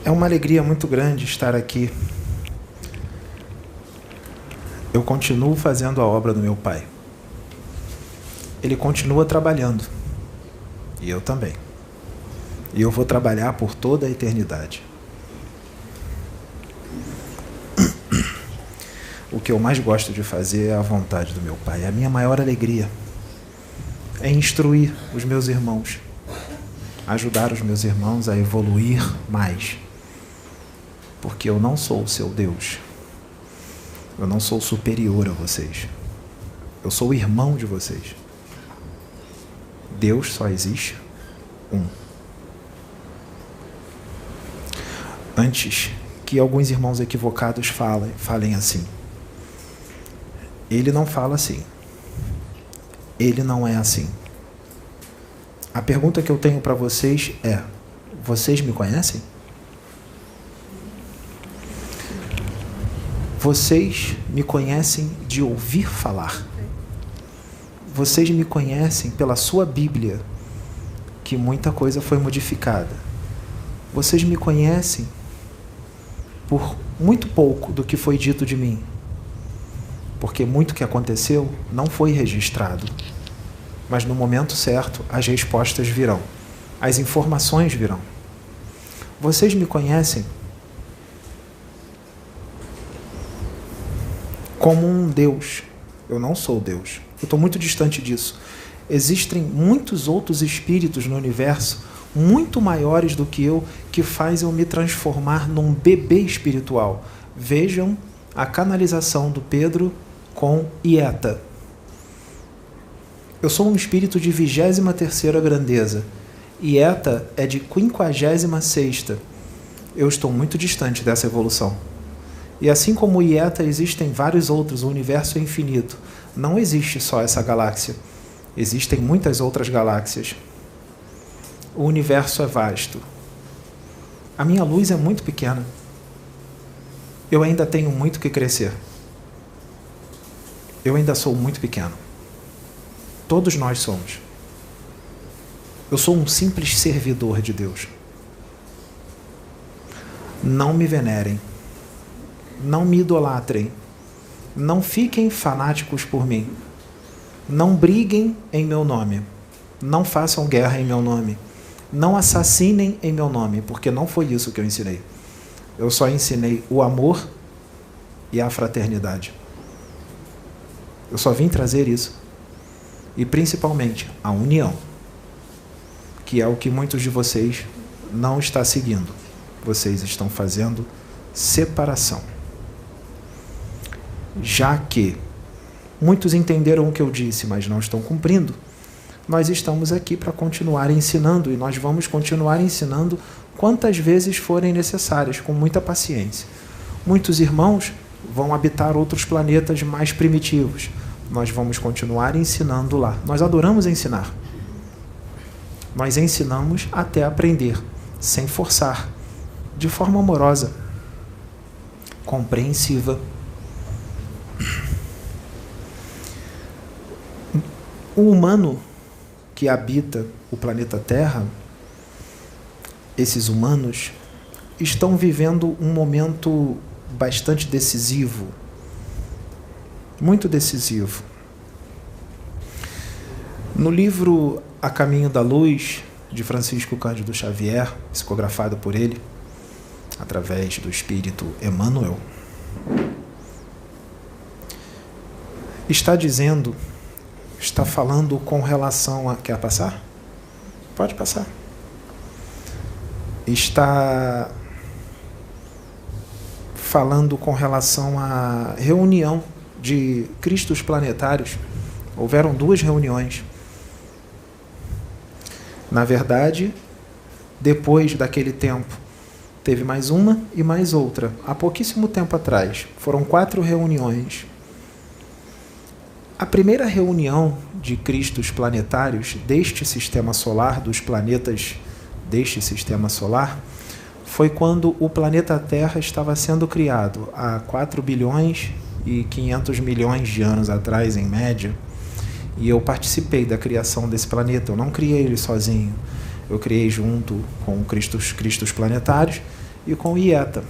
É uma alegria muito grande estar aqui. Eu continuo fazendo a obra do meu Pai. Ele continua trabalhando. E eu também. E eu vou trabalhar por toda a eternidade. O que eu mais gosto de fazer é a vontade do meu Pai. A minha maior alegria é instruir os meus irmãos, ajudar os meus irmãos a evoluir mais. Porque eu não sou o seu Deus. Eu não sou superior a vocês. Eu sou o irmão de vocês. Deus só existe um. Antes que alguns irmãos equivocados falem assim. Ele não fala assim. Ele não é assim. A pergunta que eu tenho para vocês é: vocês me conhecem? Vocês me conhecem de ouvir falar. Vocês me conhecem pela sua Bíblia, que muita coisa foi modificada. Vocês me conhecem por muito pouco do que foi dito de mim, porque muito que aconteceu não foi registrado. Mas no momento certo, as respostas virão. As informações virão. Vocês me conhecem como um Deus. Eu não sou Deus. Eu estou muito distante disso. Existem muitos outros espíritos no universo, muito maiores do que eu, que fazem eu me transformar num bebê espiritual. Vejam a canalização do Pedro com Ieta. Eu sou um espírito de 23ª grandeza. Ieta é de 56ª. Eu estou muito distante dessa evolução. E assim como Ieta, existem vários outros, o universo é infinito. Não existe só essa galáxia. Existem muitas outras galáxias. O universo é vasto. A minha luz é muito pequena. Eu ainda tenho muito que crescer. Eu ainda sou muito pequeno. Todos nós somos. Eu sou um simples servidor de Deus. Não me venerem. Não me idolatrem. Não fiquem fanáticos por mim. Não briguem em meu nome. Não façam guerra em meu nome. Não assassinem em meu nome, porque não foi isso que eu ensinei. Eu só ensinei o amor e a fraternidade. Eu só vim trazer isso. E principalmente a união, que é o que muitos de vocês não estão seguindo. Vocês estão fazendo separação. Já que muitos entenderam o que eu disse, mas não estão cumprindo, nós estamos aqui para continuar ensinando, e nós vamos continuar ensinando quantas vezes forem necessárias, com muita paciência. Muitos irmãos vão habitar outros planetas mais primitivos. Nós vamos continuar ensinando lá. Nós adoramos ensinar. Nós ensinamos até aprender, sem forçar, de forma amorosa, compreensiva. O humano que habita o planeta Terra, esses humanos, estão vivendo um momento bastante decisivo, muito decisivo. No livro A Caminho da Luz, de Francisco Cândido Xavier, psicografado por ele, através do espírito Emmanuel, está falando com relação a... Quer passar? Pode passar. Está falando com relação à reunião de Cristos planetários. Houveram 2 reuniões. Na verdade, depois daquele tempo, teve mais uma e mais outra. Há pouquíssimo tempo atrás, foram 4 reuniões. A primeira reunião de Cristos planetários deste sistema solar, dos planetas deste sistema solar, foi quando o planeta Terra estava sendo criado, há 4 bilhões e 500 milhões de anos atrás, em média. E eu participei da criação desse planeta. Eu não criei ele sozinho. Eu criei junto com Cristos planetários e com o IETA.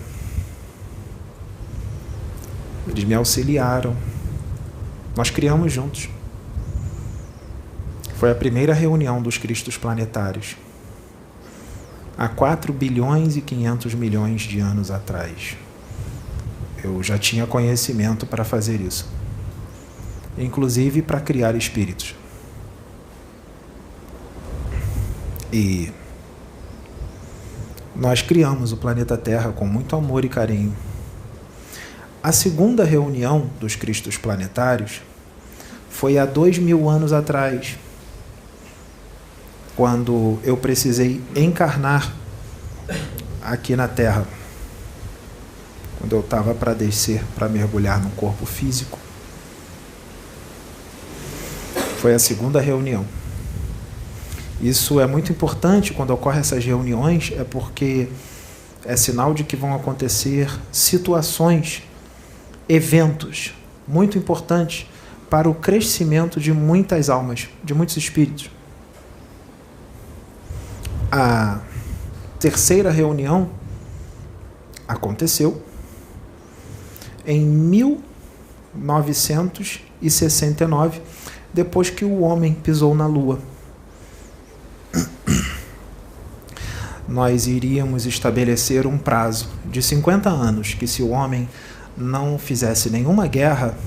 Eles me auxiliaram. Nós criamos juntos. Foi a primeira reunião dos Cristos planetários, há 4 bilhões e 500 milhões de anos atrás. Eu já tinha conhecimento para fazer isso, inclusive para criar espíritos. E nós criamos o planeta Terra com muito amor e carinho. A segunda reunião dos Cristos planetários foi há 2000 anos atrás, quando eu precisei encarnar aqui na Terra, quando eu estava para descer, para mergulhar no corpo físico. Foi a segunda reunião. Isso é muito importante quando ocorrem essas reuniões, é porque é sinal de que vão acontecer situações, eventos muito importantes para o crescimento de muitas almas, de muitos espíritos. A terceira reunião aconteceu em 1969, depois que o homem pisou na Lua. Nós iríamos estabelecer um prazo de 50 anos, que se o homem não fizesse nenhuma guerra,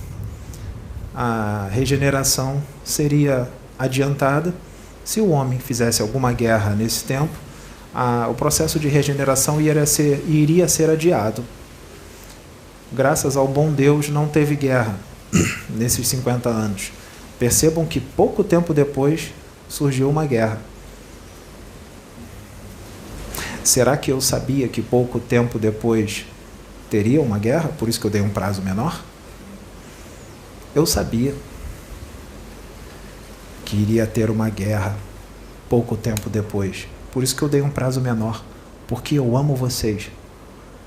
a regeneração seria adiantada. Se o homem fizesse alguma guerra nesse tempo, o processo de regeneração iria ser adiado. Graças ao bom Deus, não teve guerra nesses 50 anos. Percebam que pouco tempo depois surgiu uma guerra. Será que eu sabia que pouco tempo depois teria uma guerra? Por isso que eu dei um prazo menor? Eu sabia que iria ter uma guerra pouco tempo depois. Por isso que eu dei um prazo menor, porque eu amo vocês.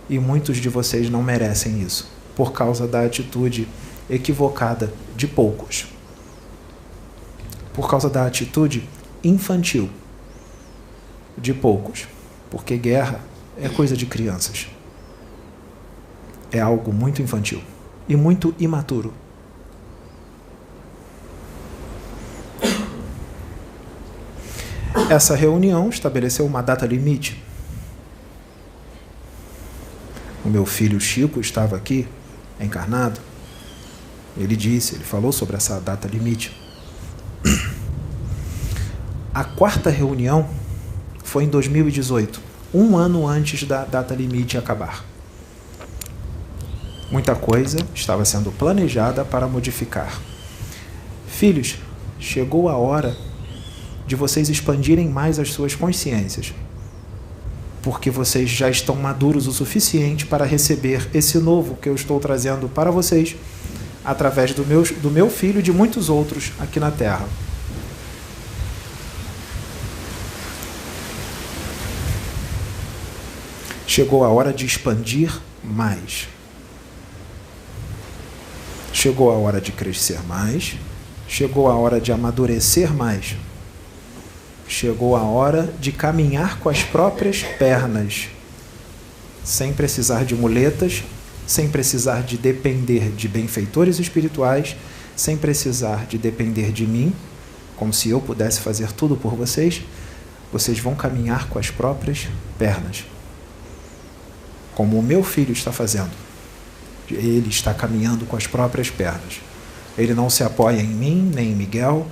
E muitos de vocês não merecem isso, por causa da atitude equivocada de poucos. Por causa da atitude infantil de poucos. Porque guerra é coisa de crianças. É algo muito infantil e muito imaturo. Essa reunião estabeleceu uma data limite. O meu filho Chico estava aqui, encarnado. Ele falou sobre essa data limite. A quarta reunião foi em 2018, um ano antes da data limite acabar. Muita coisa estava sendo planejada para modificar. Filhos, chegou a hora de vocês expandirem mais as suas consciências, porque vocês já estão maduros o suficiente para receber esse novo que eu estou trazendo para vocês, através do meu filho e de muitos outros aqui na Terra. Chegou a hora de expandir mais. Chegou a hora de crescer mais. Chegou a hora de amadurecer mais. Chegou a hora de caminhar com as próprias pernas, sem precisar de muletas, sem precisar de depender de benfeitores espirituais, sem precisar de depender de mim, como se eu pudesse fazer tudo por vocês. Vocês vão caminhar com as próprias pernas, como o meu filho está fazendo. Ele está caminhando com as próprias pernas. Ele não se apoia em mim, nem em Miguel,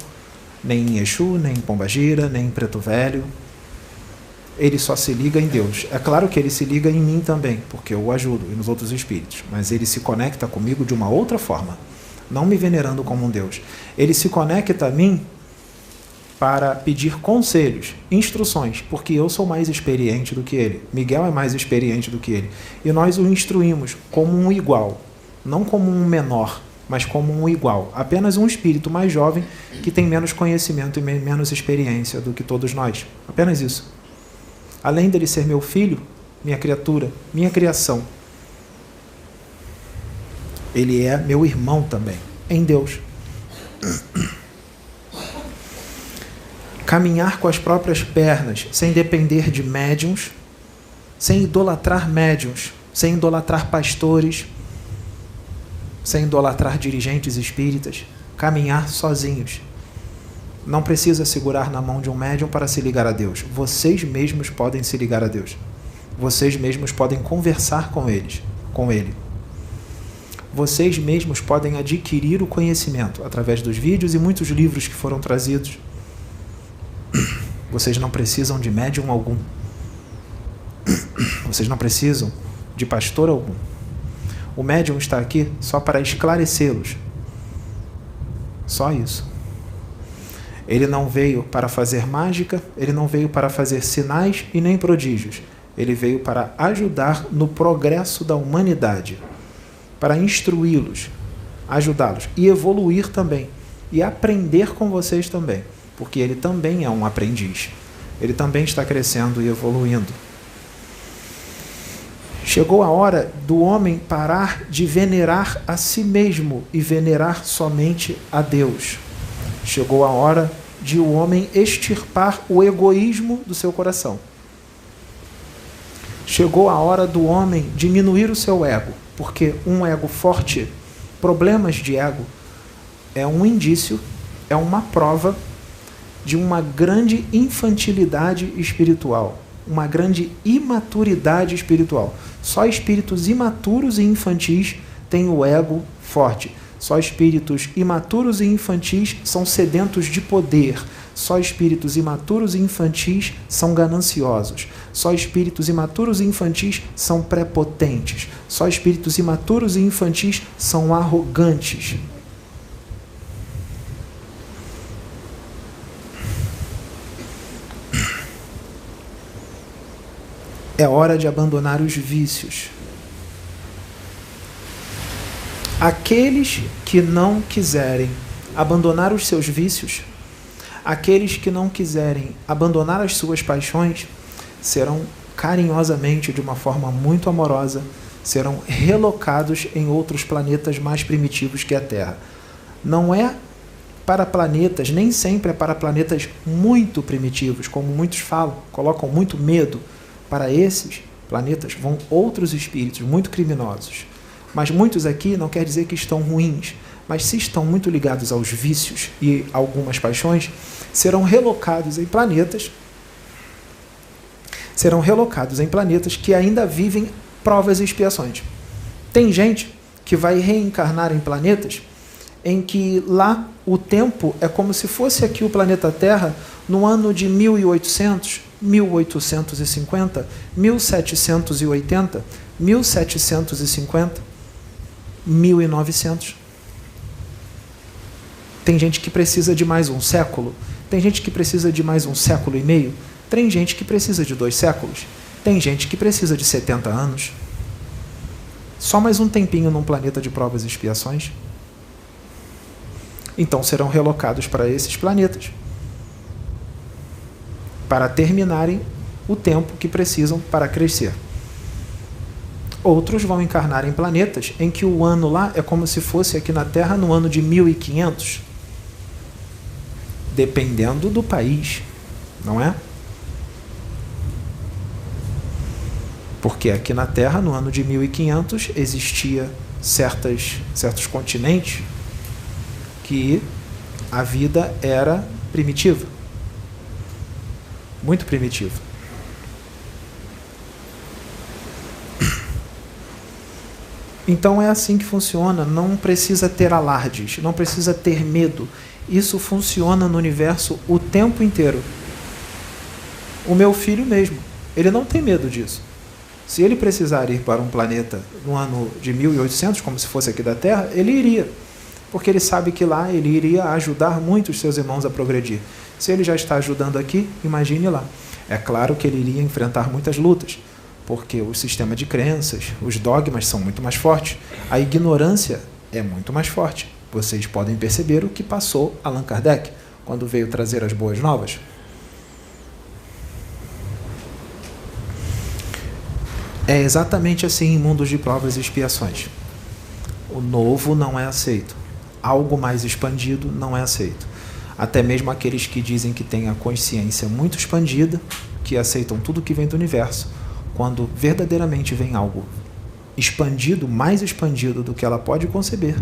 nem em Exu, nem em Pombagira, nem em Preto Velho. Ele só se liga em Deus. É claro que ele se liga em mim também, porque eu o ajudo, e nos outros espíritos. Mas ele se conecta comigo de uma outra forma, não me venerando como um Deus. Ele se conecta a mim para pedir conselhos, instruções, porque eu sou mais experiente do que ele. Miguel é mais experiente do que ele. E nós o instruímos como um igual, não como um menor, mas como um igual. Apenas um espírito mais jovem que tem menos conhecimento e menos experiência do que todos nós. Apenas isso. Além dele ser meu filho, minha criatura, minha criação, ele é meu irmão também, em Deus. Caminhar com as próprias pernas, sem depender de médiuns, sem idolatrar médiuns, sem idolatrar pastores, sem idolatrar dirigentes espíritas, caminhar sozinhos. Não precisa segurar na mão de um médium para se ligar a Deus. Vocês mesmos podem se ligar a Deus. Vocês mesmos podem conversar com Ele. Vocês mesmos podem adquirir o conhecimento através dos vídeos e muitos livros que foram trazidos. Vocês não precisam de médium algum. Vocês não precisam de pastor algum. O médium está aqui só para esclarecê-los. Só isso. Ele não veio para fazer mágica, ele não veio para fazer sinais e nem prodígios. Ele veio para ajudar no progresso da humanidade, para instruí-los, ajudá-los e evoluir também, e aprender com vocês também, porque ele também é um aprendiz. Ele também está crescendo e evoluindo. Chegou a hora do homem parar de venerar a si mesmo e venerar somente a Deus. Chegou a hora de o homem extirpar o egoísmo do seu coração. Chegou a hora do homem diminuir o seu ego, porque um ego forte, problemas de ego, é um indício, é uma prova de uma grande infantilidade espiritual, uma grande imaturidade espiritual. Só espíritos imaturos e infantis têm o ego forte. Só espíritos imaturos e infantis são sedentos de poder. Só espíritos imaturos e infantis são gananciosos. Só espíritos imaturos e infantis são prepotentes. Só espíritos imaturos e infantis são arrogantes. É hora de abandonar os vícios. Aqueles que não quiserem abandonar os seus vícios, aqueles que não quiserem abandonar as suas paixões, serão carinhosamente, de uma forma muito amorosa, serão relocados em outros planetas mais primitivos que a Terra. Não é para planetas, nem sempre é para planetas muito primitivos, como muitos falam, colocam muito medo. Para esses planetas vão outros espíritos muito criminosos. Mas muitos aqui não quer dizer que estão ruins, mas se estão muito ligados aos vícios e algumas paixões, serão relocados em planetas que ainda vivem provas e expiações. Tem gente que vai reencarnar em planetas em que lá o tempo é como se fosse aqui o planeta Terra no ano de 1800, 1850, 1780, 1750, 1900. Tem gente que precisa de mais um século, tem gente que precisa de mais um século e meio, tem gente que precisa de 2 séculos, tem gente que precisa de 70 anos. Só mais um tempinho num planeta de provas e expiações. Então serão relocados para esses planetas, para terminarem o tempo que precisam para crescer. Outros vão encarnar em planetas em que o ano lá é como se fosse aqui na Terra no ano de 1500. Dependendo do país, não é? Porque aqui na Terra, no ano de 1500, existia certos continentes que a vida era primitiva. Muito primitiva. Então é assim que funciona, não precisa ter alardes, não precisa ter medo. Isso funciona no universo o tempo inteiro. O meu filho mesmo, ele não tem medo disso. Se ele precisar ir para um planeta no ano de 1800, como se fosse aqui da Terra, ele iria. Porque ele sabe que lá ele iria ajudar muito os seus irmãos a progredir. Se ele já está ajudando aqui, imagine lá. É claro que ele iria enfrentar muitas lutas, porque o sistema de crenças, os dogmas são muito mais fortes. A ignorância é muito mais forte. Vocês podem perceber o que passou Allan Kardec quando veio trazer as boas novas. É exatamente assim em mundos de provas e expiações. O novo não é aceito. Algo mais expandido não é aceito. Até mesmo aqueles que dizem que têm a consciência muito expandida, que aceitam tudo que vem do universo, quando verdadeiramente vem algo expandido, mais expandido do que ela pode conceber,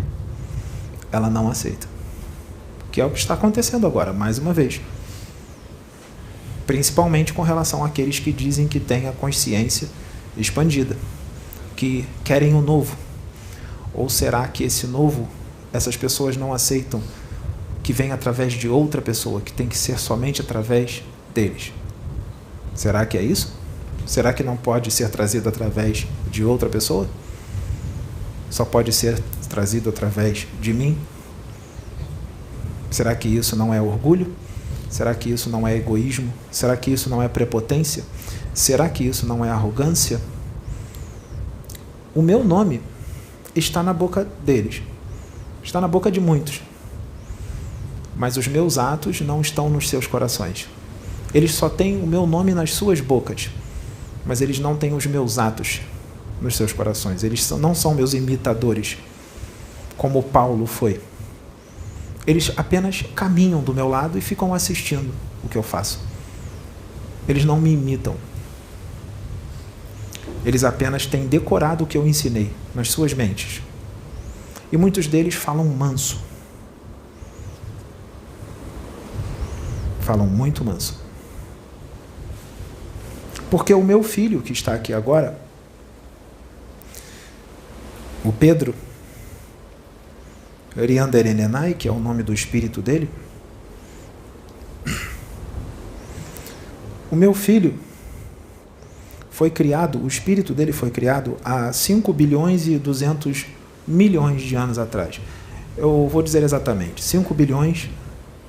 ela não aceita. Que é o que está acontecendo agora, mais uma vez. Principalmente com relação àqueles que dizem que têm a consciência expandida, que querem o novo. Ou será que esse novo, essas pessoas não aceitam que vem através de outra pessoa, que tem que ser somente através deles? Será que é isso? Será que não pode ser trazido através de outra pessoa? Só pode ser trazido através de mim? Será que isso não é orgulho? Será que isso não é egoísmo? Será que isso não é prepotência? Será que isso não é arrogância? O meu nome está na boca deles. Está na boca de muitos. Mas os meus atos não estão nos seus corações. Eles só têm o meu nome nas suas bocas, mas eles não têm os meus atos nos seus corações. Eles não são meus imitadores, como Paulo foi. Eles apenas caminham do meu lado e ficam assistindo o que eu faço. Eles não me imitam. Eles apenas têm decorado o que eu ensinei nas suas mentes. E muitos deles falam manso. Falam muito manso. Porque o meu filho, que está aqui agora, o Pedro, Rianderenenai, que é o nome do espírito dele, o meu filho foi criado, o espírito dele foi criado há 5 bilhões e 200 milhões de anos atrás. Eu vou dizer exatamente, 5 bilhões,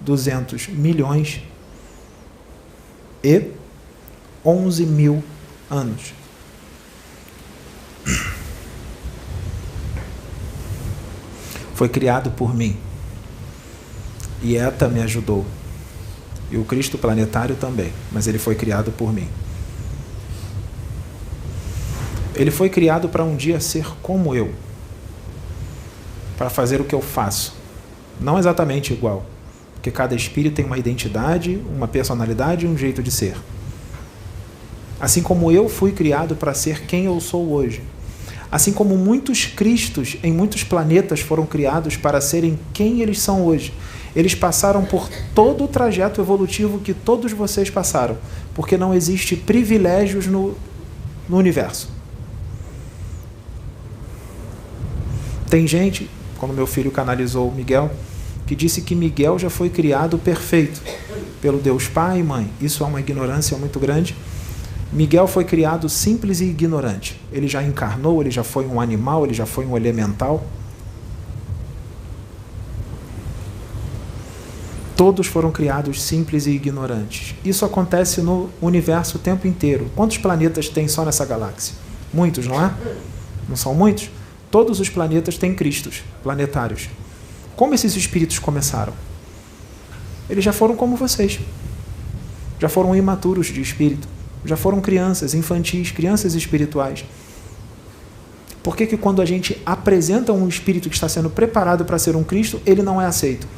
200 milhões e 11 mil anos. Foi criado por mim. E ETA me ajudou. E o Cristo planetário também, mas ele foi criado por mim. Ele foi criado para um dia ser como eu. Para fazer o que eu faço. Não exatamente igual. Porque cada espírito tem uma identidade, uma personalidade e um jeito de ser. Assim como eu fui criado para ser quem eu sou hoje. Assim como muitos Cristos em muitos planetas foram criados para serem quem eles são hoje. Eles passaram por todo o trajeto evolutivo que todos vocês passaram. Porque não existe privilégios no universo. Tem gente, como meu filho canalizou o Miguel, que disse que Miguel já foi criado perfeito pelo Deus Pai e Mãe. Isso é uma ignorância muito grande. Miguel foi criado simples e ignorante. Ele já encarnou, ele já foi um animal, ele já foi um elemental. Todos foram criados simples e ignorantes. Isso acontece no universo o tempo inteiro. Quantos planetas tem só nessa galáxia? Muitos, não é? Não são muitos? Todos os planetas têm Cristos planetários. Como esses espíritos começaram? Eles já foram como vocês. Já foram imaturos de espírito. Já foram crianças infantis, crianças espirituais. Por que quando a gente apresenta um espírito que está sendo preparado para ser um Cristo, ele não é aceito?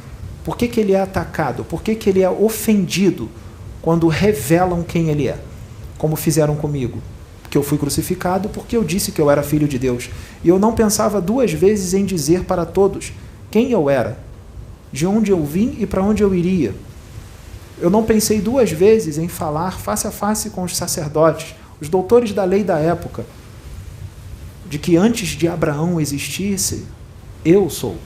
Por que ele é atacado? Por que ele é ofendido quando revelam quem ele é? Como fizeram comigo. Porque eu fui crucificado porque eu disse que eu era filho de Deus. E eu não pensava 2 vezes em dizer para todos quem eu era, de onde eu vim e para onde eu iria. Eu não pensei 2 vezes em falar face a face com os sacerdotes, os doutores da lei da época, de que antes de Abraão existisse, eu sou.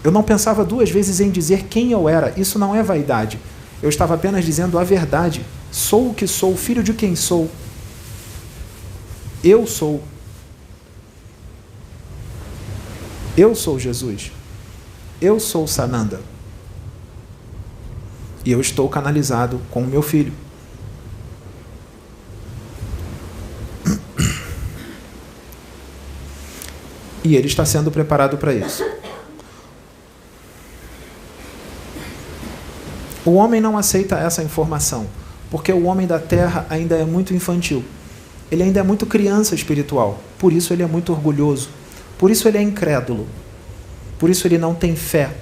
Eu não pensava 2 vezes em dizer quem eu era. Isso não é vaidade. Eu estava apenas dizendo a verdade. Sou o que sou, filho de quem sou. Eu sou. Eu sou Jesus. Eu sou Sananda. E eu estou canalizado com o meu filho. E ele está sendo preparado para isso. O homem não aceita essa informação, porque o homem da Terra ainda é muito infantil. Ele ainda é muito criança espiritual. Por isso ele é muito orgulhoso. Por isso ele é incrédulo. Por isso ele não tem fé.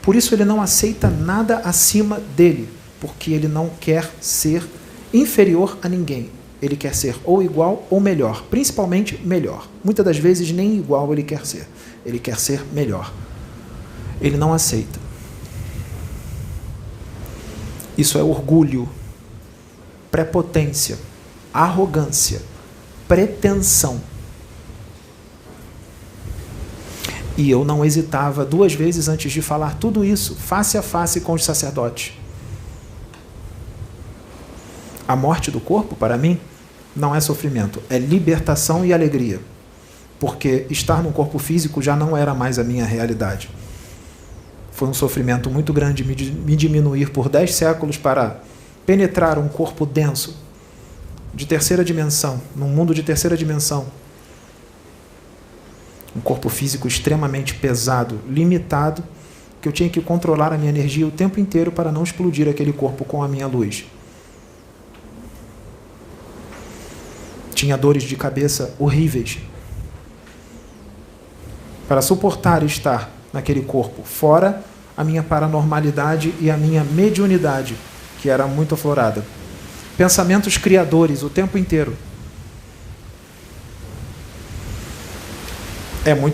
Por isso ele não aceita nada acima dele, porque ele não quer ser inferior a ninguém. ele quer ser ou igual ou melhor, principalmente melhor. Muitas das vezes nem igual ele quer ser melhor. Ele não aceita. Isso é orgulho, prepotência, arrogância, pretensão. E eu não hesitava 2 vezes antes de falar tudo isso, face a face com os sacerdotes. A morte do corpo, para mim, não é sofrimento, é libertação e alegria. Porque estar num corpo físico já não era mais a minha realidade. Foi um sofrimento muito grande me diminuir por 10 séculos para penetrar um corpo denso, de terceira dimensão, num mundo de terceira dimensão. Um corpo físico extremamente pesado, limitado, que eu tinha que controlar a minha energia o tempo inteiro para não explodir aquele corpo com a minha luz. Tinha dores de cabeça horríveis. Para suportar estar naquele corpo, fora a minha paranormalidade e a minha mediunidade, que era muito aflorada. Pensamentos criadores o tempo inteiro.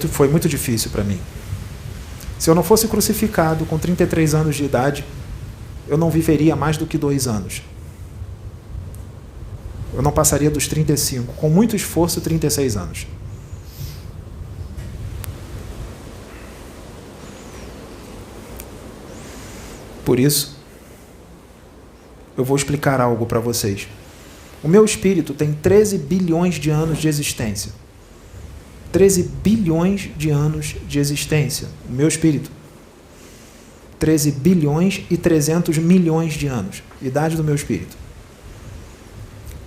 Foi muito difícil para mim. Se eu não fosse crucificado com 33 anos de idade, eu não viveria mais do que 2 anos. Eu não passaria dos 35, com muito esforço, 36 anos. Por isso, eu vou explicar algo para vocês. O meu espírito tem 13 bilhões de anos de existência. 13 bilhões de anos de existência. O meu espírito. 13 bilhões e 300 milhões de anos. Idade do meu espírito.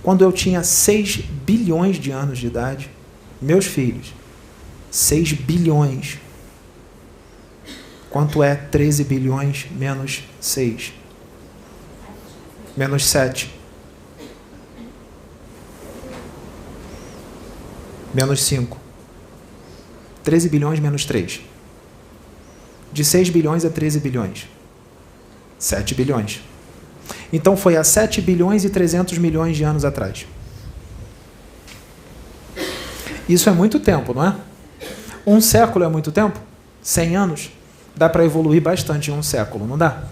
Quando eu tinha 6 bilhões de anos de idade, meus filhos, 6 bilhões. Quanto é 13 bilhões menos 6? Menos 7. Menos 5. 13 bilhões menos 3. De 6 bilhões a 13 bilhões. 7 bilhões. Então foi há 7 bilhões e 300 milhões de anos atrás. Isso é muito tempo, não é? 1 século é muito tempo? 100 anos? Dá para evoluir bastante em 1 século, não dá?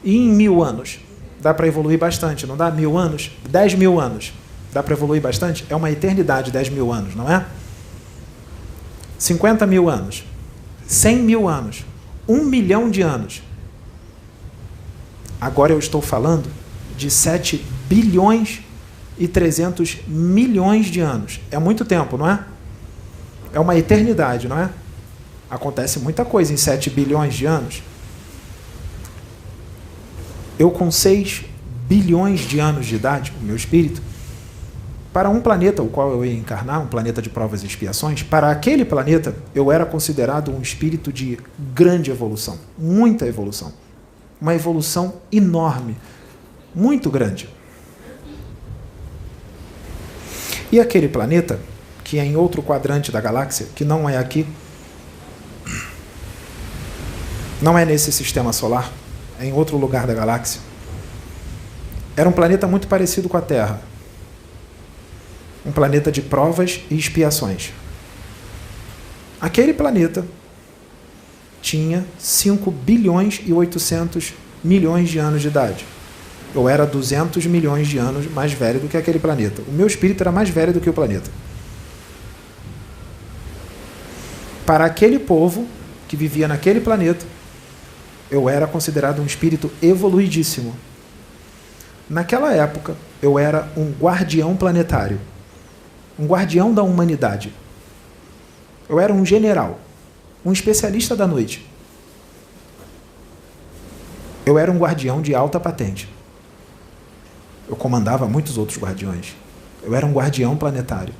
E em 1000 anos? Dá para evoluir bastante, não dá? 1000 anos? 10 mil anos? Dá para evoluir bastante? É uma eternidade, 10 mil anos, não é? 50 mil anos? 100 mil anos? 1 milhão de anos? Agora eu estou falando de 7 bilhões e 300 milhões de anos. É muito tempo, não é? É uma eternidade, não é? Acontece muita coisa em 7 bilhões de anos. Eu com 6 bilhões de anos de idade, o meu espírito, para um planeta o qual eu ia encarnar, um planeta de provas e expiações, para aquele planeta eu era considerado um espírito de grande evolução, muita evolução. Uma evolução enorme, muito grande. E aquele planeta, que é em outro quadrante da galáxia, que não é aqui, não é nesse sistema solar, é em outro lugar da galáxia, era um planeta muito parecido com a Terra. Um planeta de provas e expiações. Aquele planeta tinha 5 bilhões e 800 milhões de anos de idade. Eu era 200 milhões de anos mais velho do que aquele planeta. O meu espírito era mais velho do que o planeta. Para aquele povo que vivia naquele planeta, eu era considerado um espírito evoluidíssimo. Naquela época, eu era um guardião planetário. Um guardião da humanidade. Eu era um general. Um especialista da noite. Eu era um guardião de alta patente. Eu comandava muitos outros guardiões. Eu era um guardião planetário.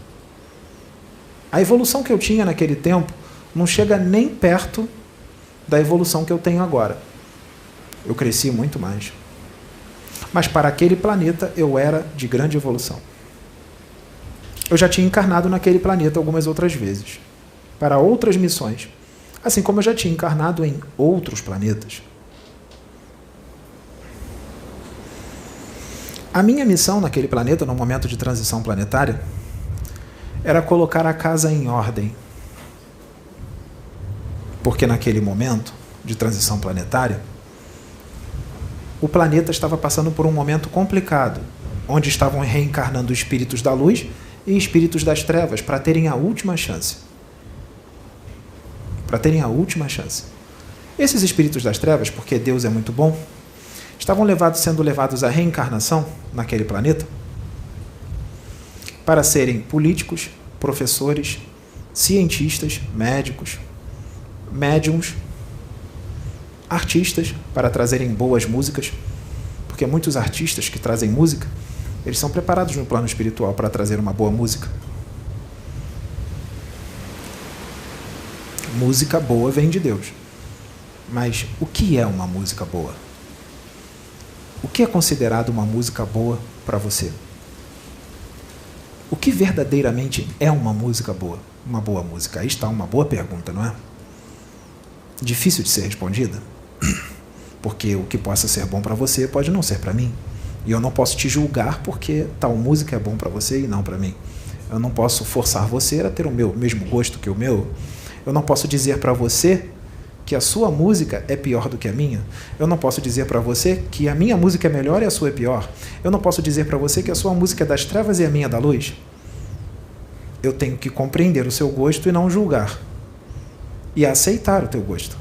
A evolução que eu tinha naquele tempo não chega nem perto da evolução que eu tenho agora. Eu cresci muito mais. Mas para aquele planeta eu era de grande evolução. Eu já tinha encarnado naquele planeta algumas outras vezes, para outras missões, assim como eu já tinha encarnado em outros planetas. A minha missão naquele planeta, no momento de transição planetária, era colocar a casa em ordem. Porque naquele momento de transição planetária, o planeta estava passando por um momento complicado, onde estavam reencarnando espíritos da luz e espíritos das trevas para terem a última chance. Para terem a última chance. Esses espíritos das trevas, porque Deus é muito bom, estavam sendo levados à reencarnação naquele planeta para serem políticos, professores, cientistas, médicos, médiums, artistas, para trazerem boas músicas, porque muitos artistas que trazem música, eles são preparados no plano espiritual para trazer uma boa música. Música boa vem de Deus. Mas o que é uma música boa? O que é considerado uma música boa para você? O que verdadeiramente é uma música boa? Uma boa música? Aí está uma boa pergunta, não é? Difícil de ser respondida, porque o que possa ser bom para você pode não ser para mim. E eu não posso te julgar porque tal música é bom para você e não para mim. Eu não posso forçar você a ter o mesmo gosto que o meu. Eu não posso dizer para você que a sua música é pior do que a minha. Eu não posso dizer para você que a minha música é melhor e a sua é pior. Eu não posso dizer para você que a sua música é das trevas e a minha é da luz. Eu tenho que compreender o seu gosto e não julgar. E aceitar o teu gosto.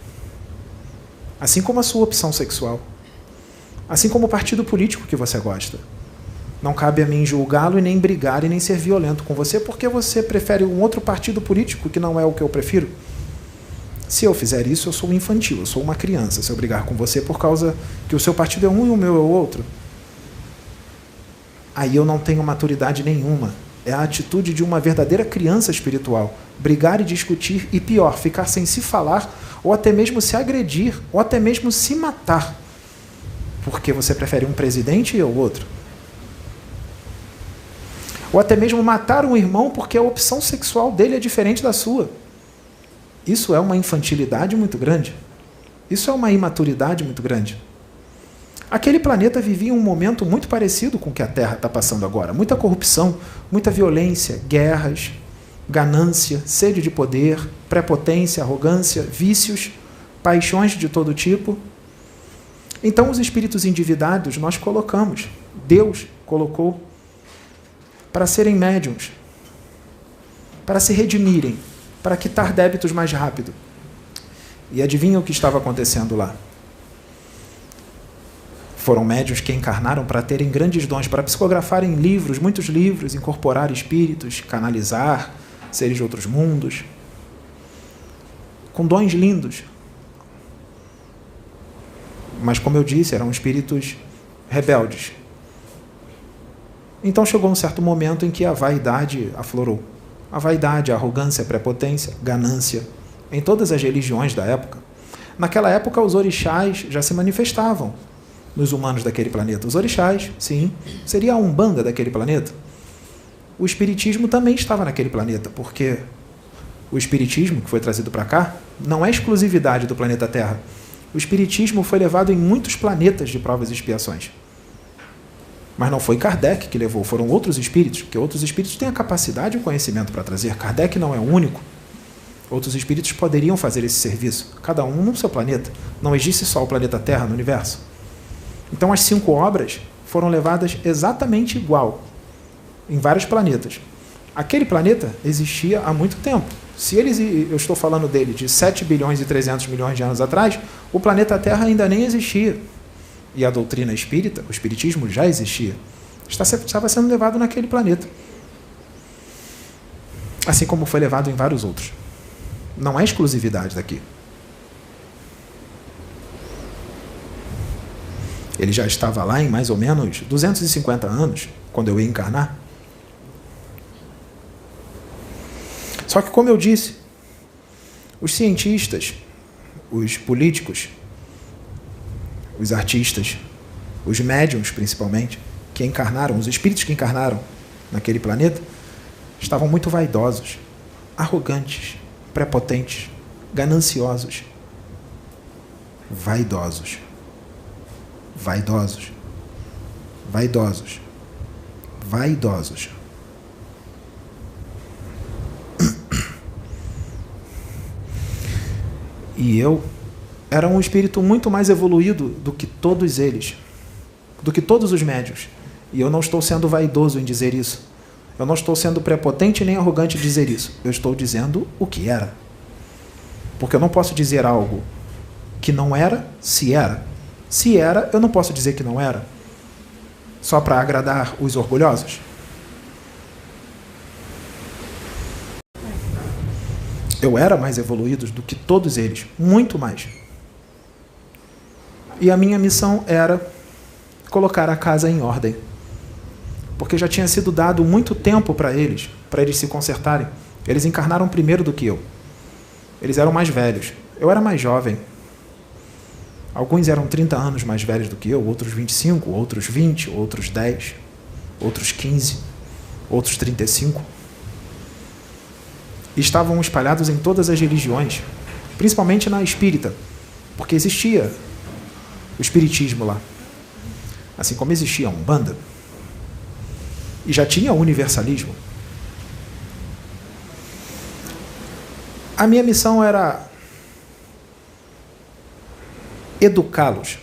Assim como a sua opção sexual. Assim como o partido político que você gosta. Não cabe a mim julgá-lo e nem brigar e nem ser violento com você porque você prefere um outro partido político que não é o que eu prefiro. Se eu fizer isso, eu sou infantil, eu sou uma criança, se eu brigar com você por causa que o seu partido é um e o meu é o outro. Aí eu não tenho maturidade nenhuma. É a atitude de uma verdadeira criança espiritual. Brigar e discutir e, pior, ficar sem se falar ou até mesmo se agredir ou até mesmo se matar. Porque você prefere um presidente e o outro. Ou até mesmo matar um irmão porque a opção sexual dele é diferente da sua. Isso é uma infantilidade muito grande. Isso é uma imaturidade muito grande. Aquele planeta vivia um momento muito parecido com o que a Terra está passando agora. Muita corrupção, muita violência, guerras, ganância, sede de poder, prepotência, arrogância, vícios, paixões de todo tipo. Então, os espíritos endividados nós colocamos, Deus colocou para serem médiuns, para se redimirem, para quitar débitos mais rápido. E adivinha o que estava acontecendo lá? Foram médiuns que encarnaram para terem grandes dons, para psicografarem livros, muitos livros, incorporar espíritos, canalizar seres de outros mundos, com dons lindos. Mas, como eu disse, eram espíritos rebeldes. Então chegou um certo momento em que a vaidade aflorou. A vaidade, a arrogância, a prepotência, ganância, em todas as religiões da época. Naquela época, os orixás já se manifestavam nos humanos daquele planeta. Os orixás, sim, seria a Umbanda daquele planeta. O espiritismo também estava naquele planeta, porque o espiritismo, que foi trazido para cá, não é exclusividade do planeta Terra. O espiritismo foi levado em muitos planetas de provas e expiações. Mas não foi Kardec que levou, foram outros espíritos, porque outros espíritos têm a capacidade e o conhecimento para trazer. Kardec não é o único. Outros espíritos poderiam fazer esse serviço, cada um no seu planeta. Não existe só o planeta Terra no universo. Então as 5 obras foram levadas exatamente igual em vários planetas. Aquele planeta existia há muito tempo. Se eu estou falando dele de 7 bilhões e 300 milhões de anos atrás, o planeta Terra ainda nem existia. E a doutrina espírita, o espiritismo já existia. Estava sendo levado naquele planeta. Assim como foi levado em vários outros. Não é exclusividade daqui. Ele já estava lá em mais ou menos 250 anos, quando eu ia encarnar. Só que, como eu disse, os cientistas, os políticos, os artistas, os médiuns principalmente, que encarnaram, os espíritos que encarnaram naquele planeta, estavam muito vaidosos, arrogantes, prepotentes, gananciosos, vaidosos, vaidosos, vaidosos. vaidosos. E eu era um espírito muito mais evoluído do que todos eles, do que todos os médios. E eu não estou sendo vaidoso em dizer isso. Eu não estou sendo prepotente nem arrogante em dizer isso. Eu estou dizendo o que era. Porque eu não posso dizer algo que não era, se era. Se era, eu não posso dizer que não era. Só para agradar os orgulhosos. Eu era mais evoluído do que todos eles, muito mais. E a minha missão era colocar a casa em ordem. Porque já tinha sido dado muito tempo para eles se consertarem. Eles encarnaram primeiro do que eu. Eles eram mais velhos. Eu era mais jovem. Alguns eram 30 anos mais velhos do que eu, outros 25, outros 20, outros 10, outros 15, outros 35. Estavam espalhados em todas as religiões, principalmente na espírita, porque existia o espiritismo lá, assim como existia a Umbanda, e já tinha o universalismo. A minha missão era educá-los,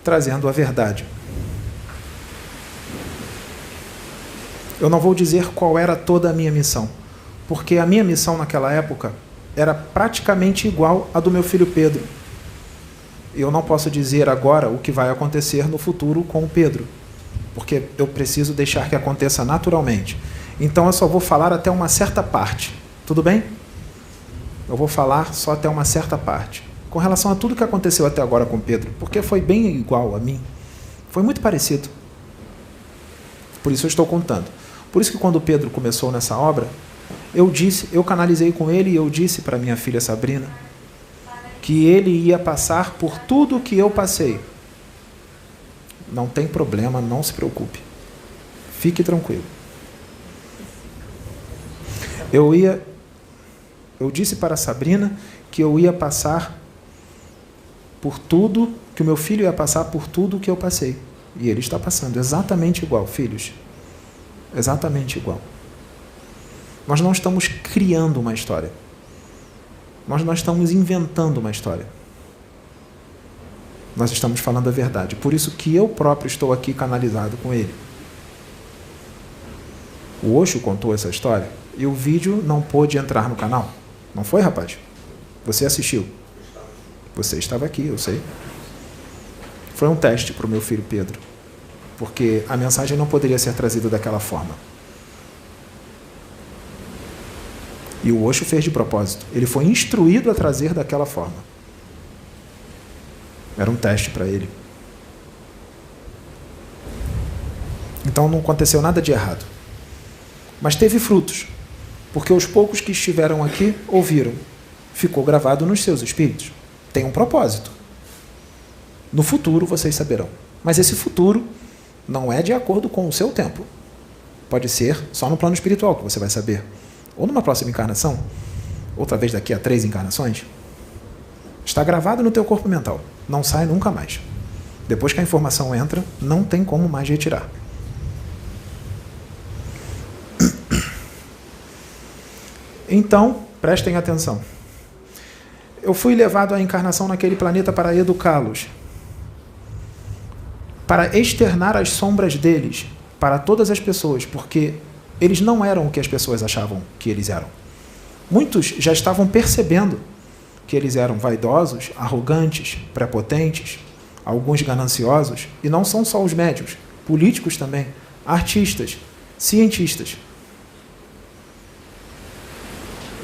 trazendo a verdade. Eu não vou dizer qual era toda a minha missão, porque a minha missão naquela época era praticamente igual à do meu filho Pedro. Eu não posso dizer agora o que vai acontecer no futuro com o Pedro, porque eu preciso deixar que aconteça naturalmente. Então eu só vou falar até uma certa parte, tudo bem? Eu vou falar só até uma certa parte, com relação a tudo que aconteceu até agora com Pedro, porque foi bem igual a mim, foi muito parecido. Por isso eu estou contando. Por isso que quando Pedro começou nessa obra, eu canalizei com ele e eu disse para minha filha Sabrina que ele ia passar por tudo o que eu passei. Não tem problema, não se preocupe. Fique tranquilo. Eu disse para Sabrina que eu ia passar por tudo, que o meu filho ia passar por tudo o que eu passei. E ele está passando exatamente igual, filhos. Exatamente igual. Nós não estamos criando uma história. Nós não estamos inventando uma história. Nós estamos falando a verdade. Por isso que eu próprio estou aqui canalizado com ele. O Osho contou essa história e o vídeo não pôde entrar no canal. Não foi, rapaz? Você assistiu? Você estava aqui, eu sei. Foi um teste para o meu filho Pedro, porque a mensagem não poderia ser trazida daquela forma. E o Osho fez de propósito. Ele foi instruído a trazer daquela forma. Era um teste para ele. Então não aconteceu nada de errado. Mas teve frutos, porque os poucos que estiveram aqui ouviram. Ficou gravado nos seus espíritos. Tem um propósito. No futuro vocês saberão. Mas esse futuro não é de acordo com o seu tempo. Pode ser só no plano espiritual que você vai saber. Ou numa próxima encarnação, outra vez daqui a 3 encarnações. Está gravado no teu corpo mental. Não sai nunca mais. Depois que a informação entra, não tem como mais retirar. Então, prestem atenção. Eu fui levado à encarnação naquele planeta para educá-los, para externar as sombras deles para todas as pessoas, porque eles não eram o que as pessoas achavam que eles eram. Muitos já estavam percebendo que eles eram vaidosos, arrogantes, prepotentes, alguns gananciosos, e não são só os médios, políticos também, artistas, cientistas.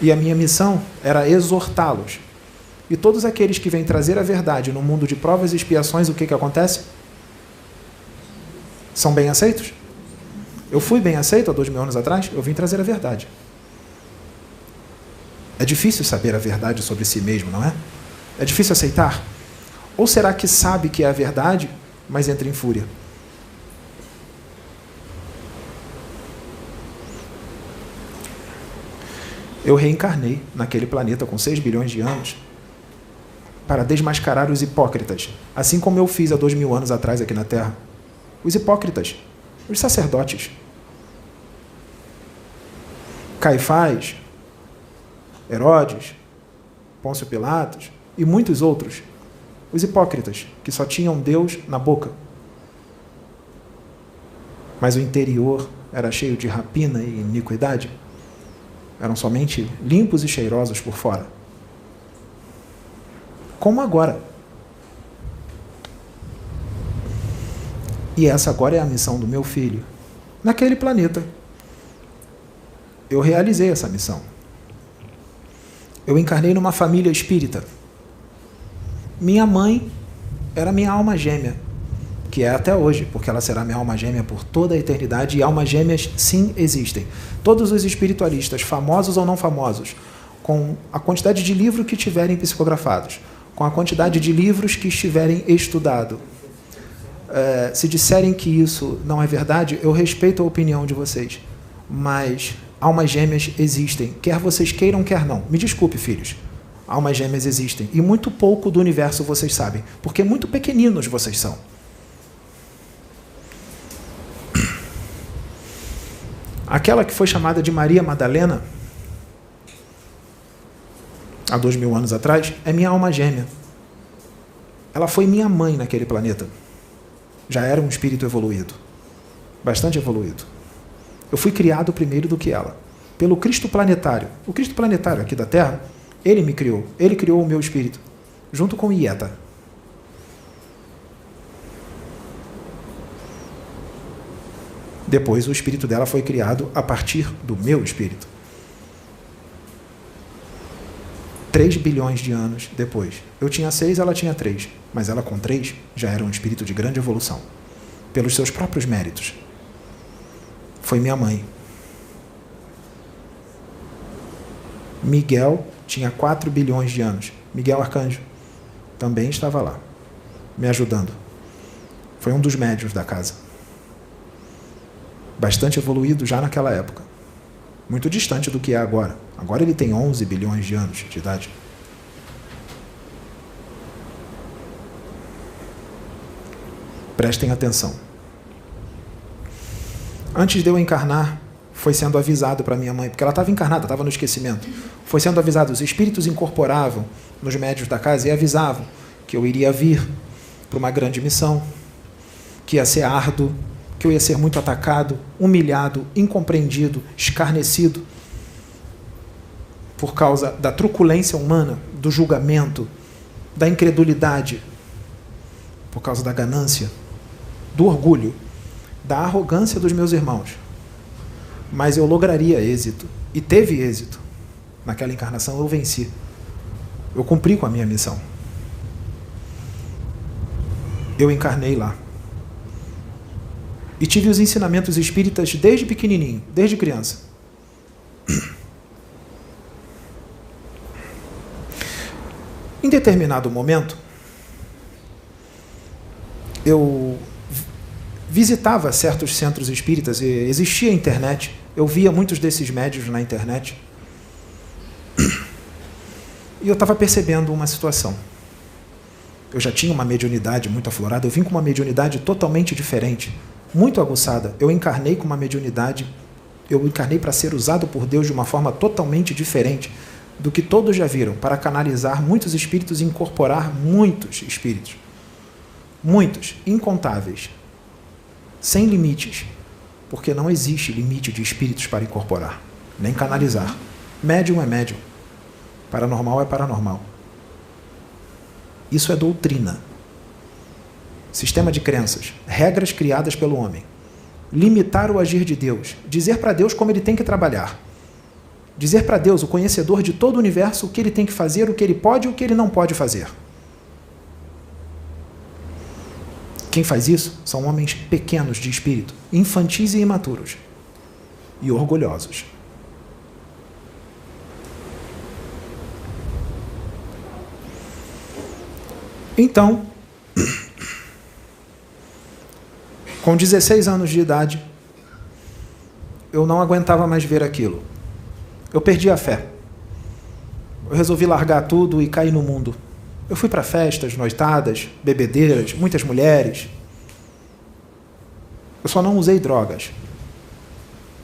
E a minha missão era exortá-los. E todos aqueles que vêm trazer a verdade no mundo de provas e expiações, o que acontece? São bem aceitos? Eu fui bem aceito há 2000 anos atrás, eu vim trazer a verdade. É difícil saber a verdade sobre si mesmo, não é? É difícil aceitar? Ou será que sabe que é a verdade, mas entra em fúria? Eu reencarnei naquele planeta com 6 bilhões de anos para desmascarar os hipócritas, assim como eu fiz há 2000 anos atrás aqui na Terra. Os hipócritas, os sacerdotes. Caifás, Herodes, Pôncio Pilatos e muitos outros. Os hipócritas, que só tinham Deus na boca. Mas o interior era cheio de rapina e iniquidade. Eram somente limpos e cheirosos por fora. Como agora. E essa agora é a missão do meu filho. Naquele planeta. Eu realizei essa missão. Eu encarnei numa família espírita. Minha mãe era minha alma gêmea, que é até hoje, porque ela será minha alma gêmea por toda a eternidade, e almas gêmeas sim existem. Todos os espiritualistas, famosos ou não famosos, com a quantidade de livros que tiverem psicografados, com a quantidade de livros que estiverem estudado, se disserem que isso não é verdade, eu respeito a opinião de vocês, mas almas gêmeas existem, quer vocês queiram, quer não. Me desculpe, filhos. Almas gêmeas existem. E muito pouco do universo vocês sabem, porque muito pequeninos vocês são. Aquela que foi chamada de Maria Madalena, há 2000 anos atrás, é minha alma gêmea. Ela foi minha mãe naquele planeta. Já era um espírito evoluído. Bastante evoluído. Eu fui criado primeiro do que ela. Pelo Cristo planetário. O Cristo planetário aqui da Terra, ele me criou. Ele criou o meu espírito. Junto com Ieta. Depois o espírito dela foi criado a partir do meu espírito. 3 bilhões de anos depois. Eu tinha 6, ela tinha 3. Mas ela com 3 já era um espírito de grande evolução. Pelos seus próprios méritos. Foi minha mãe. Miguel tinha 4 bilhões de anos. Miguel Arcanjo também estava lá, me ajudando. Foi um dos médiuns da casa. Bastante evoluído já naquela época. Muito distante do que é agora. Agora ele tem 11 bilhões de anos de idade. Prestem atenção. Antes de eu encarnar, foi sendo avisado para minha mãe, porque ela estava encarnada, estava no esquecimento. Foi sendo avisado, os espíritos incorporavam nos médiuns da casa e avisavam que eu iria vir para uma grande missão, que ia ser árduo, que eu ia ser muito atacado, humilhado, incompreendido, escarnecido, por causa da truculência humana, do julgamento, da incredulidade, por causa da ganância, do orgulho, da arrogância dos meus irmãos. Mas eu lograria êxito, e teve êxito. Naquela encarnação eu venci. Eu cumpri com a minha missão. Eu encarnei lá. E tive os ensinamentos espíritas desde pequenininho, desde criança. Em determinado momento, eu visitava certos centros espíritas, e existia internet, eu via muitos desses médiuns na internet, e eu estava percebendo uma situação. Eu já tinha uma mediunidade muito aflorada, eu vim com uma mediunidade totalmente diferente, muito aguçada. Eu encarnei com uma mediunidade, eu encarnei para ser usado por Deus de uma forma totalmente diferente do que todos já viram, para canalizar muitos espíritos e incorporar muitos espíritos. Muitos, incontáveis, sem limites, porque não existe limite de espíritos para incorporar, nem canalizar. Médium é médium, paranormal é paranormal. Isso é doutrina. Sistema de crenças, regras criadas pelo homem. Limitar o agir de Deus, dizer para Deus como ele tem que trabalhar. Dizer para Deus, o conhecedor de todo o universo, o que ele tem que fazer, o que ele pode e o que ele não pode fazer. Quem faz isso são homens pequenos de espírito, infantis e imaturos, e orgulhosos. Então, com 16 anos de idade, eu não aguentava mais ver aquilo. Eu perdi a fé. Eu resolvi largar tudo e cair no mundo. Eu fui para festas, noitadas, bebedeiras, muitas mulheres. Eu só não usei drogas.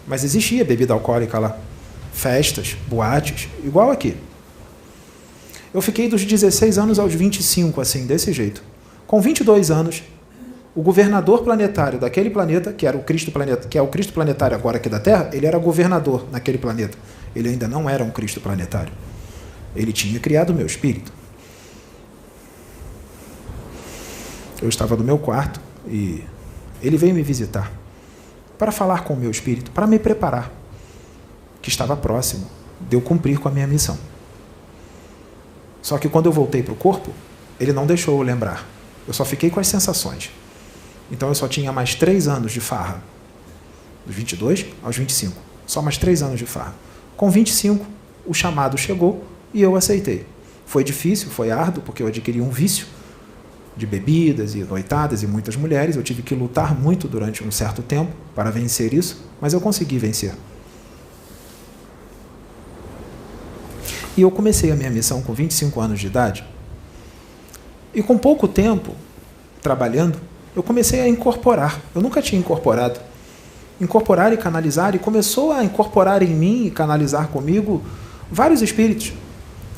Mas existia bebida alcoólica lá. Festas, boates, igual aqui. Eu fiquei dos 16 anos aos 25, assim, desse jeito. Com 22 anos, o governador planetário daquele planeta, que era o Cristo planeta, que é o Cristo planetário agora aqui da Terra, ele era governador naquele planeta. Ele ainda não era um Cristo planetário. Ele tinha criado o meu espírito. Eu estava no meu quarto e ele veio me visitar para falar com o meu espírito, para me preparar, que estava próximo de eu cumprir com a minha missão. Só que quando eu voltei para o corpo, ele não deixou eu lembrar. Eu só fiquei com as sensações. Então eu só tinha mais 3 anos de farra. Dos 22 aos 25. Só mais 3 anos de farra. Com 25, o chamado chegou e eu aceitei. Foi difícil, foi árduo, porque eu adquiri um vício de bebidas e noitadas e muitas mulheres. Eu tive que lutar muito durante um certo tempo para vencer isso, mas eu consegui vencer. E eu comecei a minha missão com 25 anos de idade. E com pouco tempo, trabalhando, eu comecei a incorporar. Eu nunca tinha incorporado. Incorporar e canalizar, e começou a incorporar em mim e canalizar comigo vários espíritos,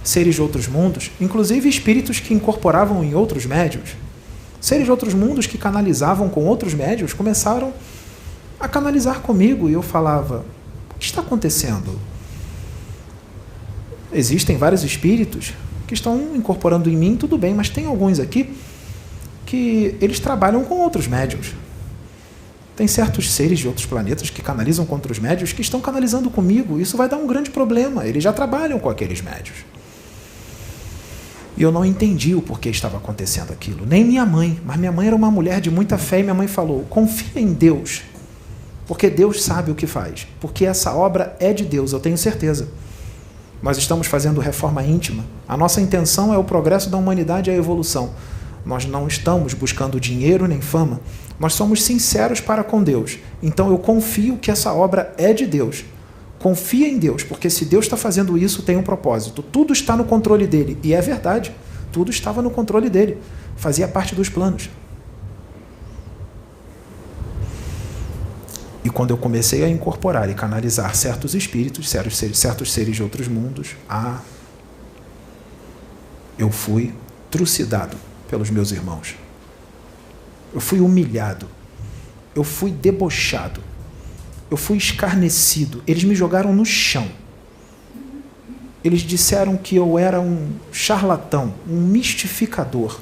seres de outros mundos, inclusive espíritos que incorporavam em outros médiuns. Seres de outros mundos que canalizavam com outros médiuns começaram a canalizar comigo, e eu falava: o que está acontecendo? Existem vários espíritos que estão incorporando em mim, tudo bem, mas tem alguns aqui que eles trabalham com outros médiuns. Tem certos seres de outros planetas que canalizam com outros médiuns que estão canalizando comigo. Isso vai dar um grande problema. Eles já trabalham com aqueles médiuns. E eu não entendi o porquê estava acontecendo aquilo. Nem minha mãe. Mas minha mãe era uma mulher de muita fé e minha mãe falou: confia em Deus, porque Deus sabe o que faz. Porque essa obra é de Deus, eu tenho certeza. Nós estamos fazendo reforma íntima. A nossa intenção é o progresso da humanidade e a evolução. Nós não estamos buscando dinheiro nem fama. Nós somos sinceros para com Deus. Então eu confio que essa obra é de Deus. Confia em Deus, porque se Deus está fazendo isso, tem um propósito. Tudo está no controle dele. E é verdade. Tudo estava no controle dele. Fazia parte dos planos. E quando eu comecei a incorporar e canalizar certos espíritos, certos seres de outros mundos, eu fui trucidado pelos meus irmãos. Eu fui humilhado. Eu fui debochado. Eu fui escarnecido. Eles me jogaram no chão. Eles disseram que eu era um charlatão, um mistificador.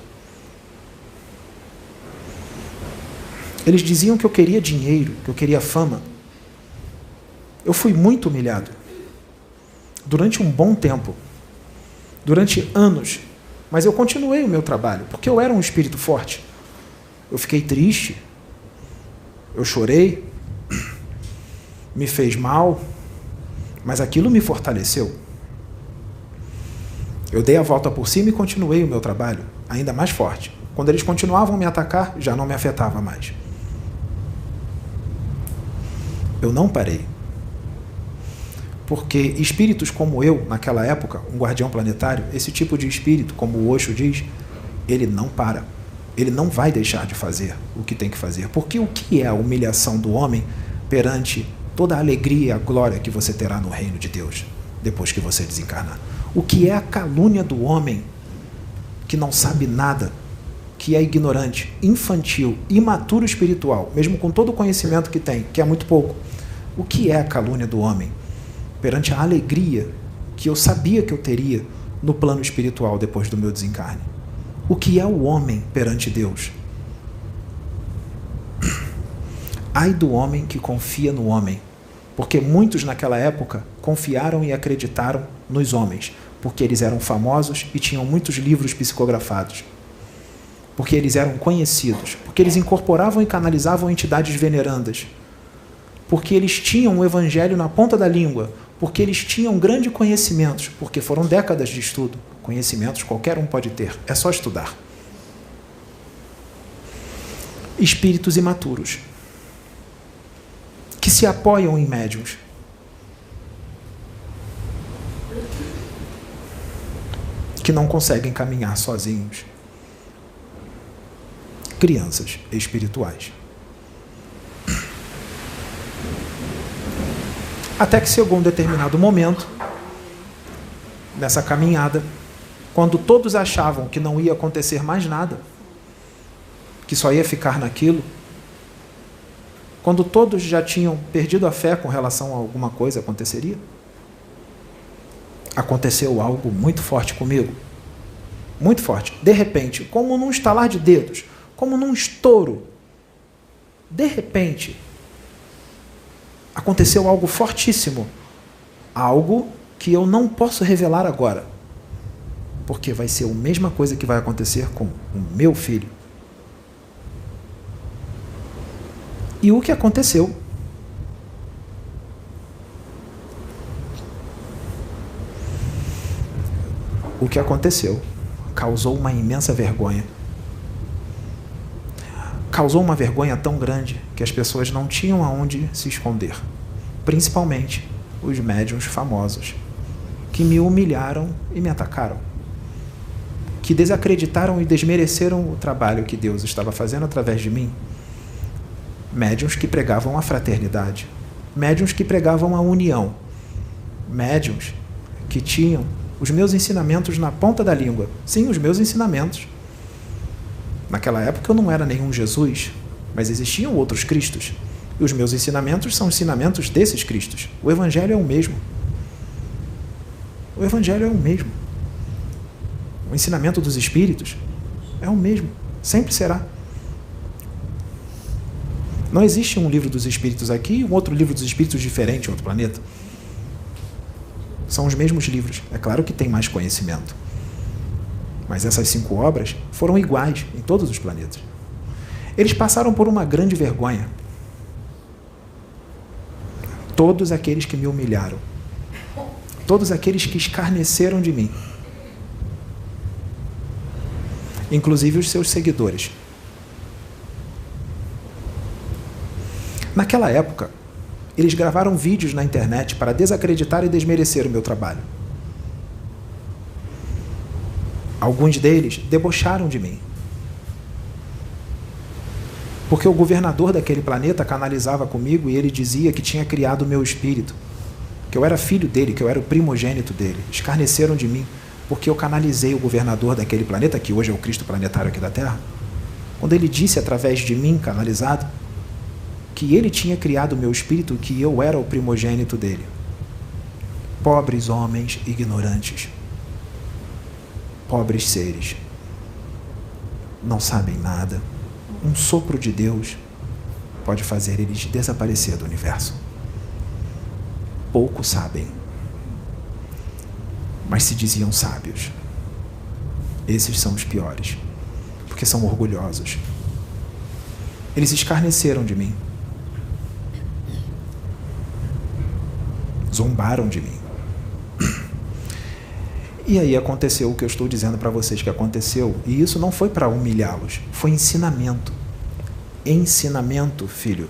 Eles diziam que eu queria dinheiro, que eu queria fama. Eu fui muito humilhado. Durante um bom tempo. Durante anos. Mas eu continuei o meu trabalho, porque eu era um espírito forte. Eu fiquei triste. Eu chorei. Me fez mal. Mas aquilo me fortaleceu. Eu dei a volta por cima e continuei o meu trabalho, ainda mais forte. Quando eles continuavam a me atacar, já não me afetava mais. Eu não parei. Porque espíritos como eu, naquela época, um guardião planetário, esse tipo de espírito, como o Osho diz, ele não para. Ele não vai deixar de fazer o que tem que fazer. Porque o que é a humilhação do homem perante toda a alegria e a glória que você terá no reino de Deus, depois que você desencarnar? O que é a calúnia do homem que não sabe nada, que é ignorante, infantil, imaturo espiritual, mesmo com todo o conhecimento que tem, que é muito pouco? O que é a calúnia do homem perante a alegria que eu sabia que eu teria no plano espiritual depois do meu desencarne? O que é o homem perante Deus? Ai do homem que confia no homem, porque muitos naquela época confiaram e acreditaram nos homens, porque eles eram famosos e tinham muitos livros psicografados, porque eles eram conhecidos, porque eles incorporavam e canalizavam entidades venerandas, porque eles tinham o evangelho na ponta da língua, porque eles tinham grandes conhecimentos, porque foram décadas de estudo. Conhecimentos qualquer um pode ter, é só estudar. Espíritos imaturos, que se apoiam em médiuns. que não conseguem caminhar sozinhos. Crianças espirituais. Até que chegou um determinado momento, nessa caminhada, quando todos achavam que não ia acontecer mais nada, que só ia ficar naquilo, quando todos já tinham perdido a fé com relação a alguma coisa aconteceria, aconteceu algo muito forte comigo. Muito forte. De repente, como num estalar de dedos, como num estouro, de repente, aconteceu algo fortíssimo. Algo que eu não posso revelar agora. Porque vai ser a mesma coisa que vai acontecer com o meu filho. E o que aconteceu? O que aconteceu causou uma imensa vergonha. Causou uma vergonha tão grande que as pessoas não tinham aonde se esconder. Principalmente os médiuns famosos, que me humilharam e me atacaram. Que desacreditaram e desmereceram o trabalho que Deus estava fazendo através de mim. Médiuns que pregavam a fraternidade. Médiuns que pregavam a união. Médiuns que tinham os meus ensinamentos na ponta da língua. Sim, os meus ensinamentos. Naquela época eu não era nenhum Jesus, mas existiam outros Cristos. E os meus ensinamentos são ensinamentos desses Cristos. O Evangelho é o mesmo. O Evangelho é o mesmo. O ensinamento dos Espíritos é o mesmo. Sempre será. Não existe um livro dos Espíritos aqui e um outro livro dos Espíritos diferente em outro planeta. São os mesmos livros. É claro que tem mais conhecimento. Mas essas 5 obras foram iguais em todos os planetas. Eles passaram por uma grande vergonha. Todos aqueles que me humilharam. Todos aqueles que escarneceram de mim. Inclusive os seus seguidores. Naquela época, eles gravaram vídeos na internet para desacreditar e desmerecer o meu trabalho. Alguns deles debocharam de mim. Porque o governador daquele planeta canalizava comigo e ele dizia que tinha criado o meu espírito, que eu era filho dele, que eu era o primogênito dele. Escarneceram de mim, porque eu canalizei o governador daquele planeta, que hoje é o Cristo planetário aqui da Terra, quando ele disse através de mim, canalizado, que ele tinha criado o meu espírito, que eu era o primogênito dele. Pobres homens ignorantes. Pobres seres. Não sabem nada. Um sopro de Deus pode fazer eles desaparecer do universo. Pouco sabem. Mas se diziam sábios. Esses são os piores, porque são orgulhosos. Eles escarneceram de mim. Zombaram de mim. E aí aconteceu o que eu estou dizendo para vocês que aconteceu. E isso não foi para humilhá-los. Foi ensinamento. Ensinamento, filho.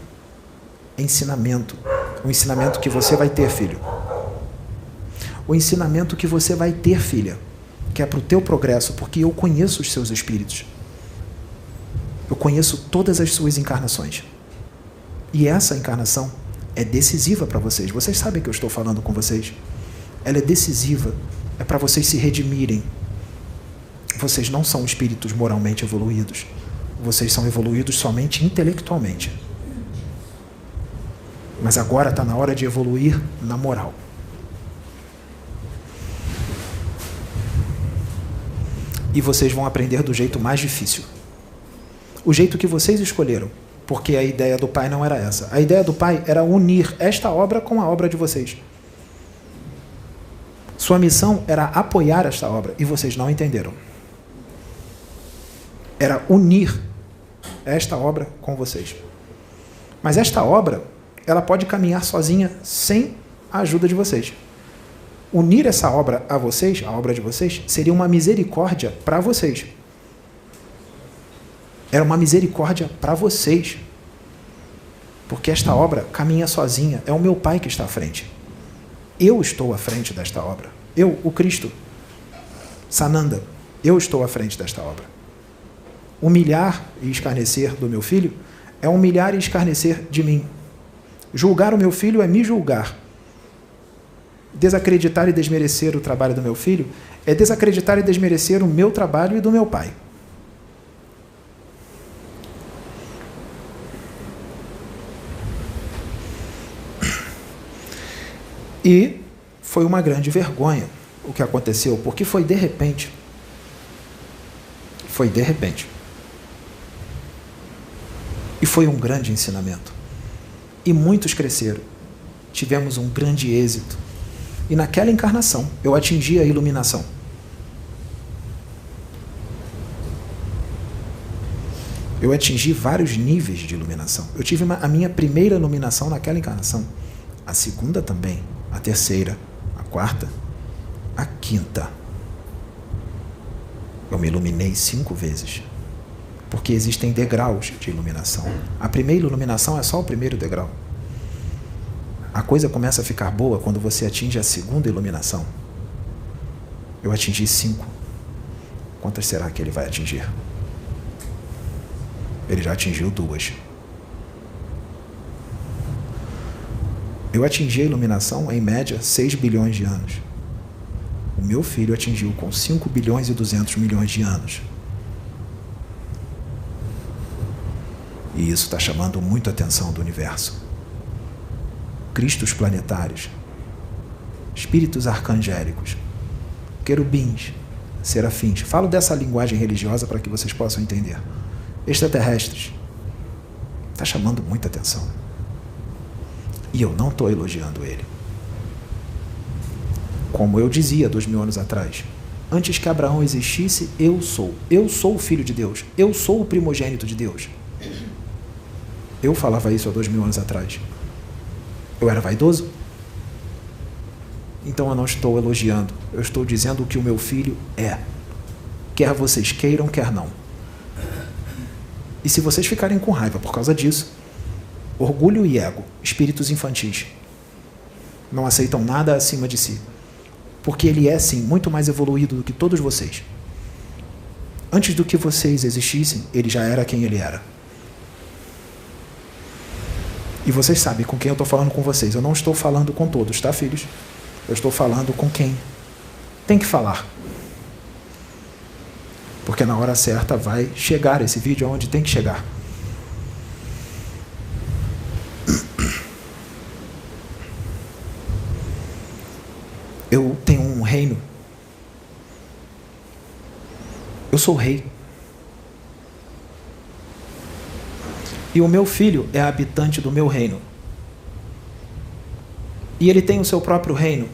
Ensinamento. O ensinamento que você vai ter, filho. O ensinamento que você vai ter, filha. Que é para o teu progresso, porque eu conheço os seus espíritos. Eu conheço todas as suas encarnações. E essa encarnação é decisiva para vocês. Vocês sabem que eu estou falando com vocês. Ela é decisiva. É para vocês se redimirem. Vocês não são espíritos moralmente evoluídos. Vocês são evoluídos somente intelectualmente. Mas agora está na hora de evoluir na moral. E vocês vão aprender do jeito mais difícil. O jeito que vocês escolheram. Porque a ideia do Pai não era essa. A ideia do Pai era unir esta obra com a obra de vocês. Sua missão era apoiar esta obra, e vocês não entenderam. Era unir esta obra com vocês. Mas esta obra, ela pode caminhar sozinha sem a ajuda de vocês. Unir essa obra a vocês, a obra de vocês, seria uma misericórdia para vocês. Era uma misericórdia para vocês. Porque esta obra caminha sozinha. É o meu Pai que está à frente. Eu estou à frente desta obra. Eu, o Cristo. Sananda, eu estou à frente desta obra. Humilhar e escarnecer do meu filho é humilhar e escarnecer de mim. Julgar o meu filho é me julgar. Desacreditar e desmerecer o trabalho do meu filho é desacreditar e desmerecer o meu trabalho e do meu pai. E foi uma grande vergonha o que aconteceu, porque foi de repente. Foi de repente. E foi um grande ensinamento. E muitos cresceram. Tivemos um grande êxito. E naquela encarnação, eu atingi a iluminação. Eu atingi vários níveis de iluminação. Eu tive a minha primeira iluminação naquela encarnação. A segunda também. A terceira. A quarta. A quinta. Eu me iluminei 5 vezes. Porque existem degraus de iluminação. A primeira iluminação é só o primeiro degrau. A coisa começa a ficar boa quando você atinge a segunda iluminação. Eu atingi 5. Quantas será que ele vai atingir? Ele já atingiu 2. Eu atingi a iluminação, em média, 6 bilhões de anos. O meu filho atingiu com 5 bilhões e 200 milhões de anos. E isso está chamando muito a atenção do universo. Cristos planetários, espíritos arcangélicos, querubins, serafins. Falo dessa linguagem religiosa para que vocês possam entender. Extraterrestres. Está chamando muita atenção. E eu não estou elogiando ele. Como eu dizia 2000 anos atrás, antes que Abraão existisse, eu sou. Eu sou o Filho de Deus. Eu sou o primogênito de Deus. Eu falava isso há 2000 anos atrás. Eu era vaidoso? Então eu não estou elogiando. Eu estou dizendo o que o meu filho é. Quer vocês queiram, quer não. E se vocês ficarem com raiva por causa disso, orgulho e ego, espíritos infantis, não aceitam nada acima de si. Porque ele é, sim, muito mais evoluído do que todos vocês. Antes do que vocês existissem, ele já era quem ele era. E vocês sabem com quem eu estou falando com vocês. Eu não estou falando com todos, tá, filhos? Eu estou falando com quem tem que falar. Porque na hora certa vai chegar esse vídeo aonde tem que chegar. Eu tenho um reino. Eu sou rei. E o meu filho é habitante do meu reino. E ele tem o seu próprio reino.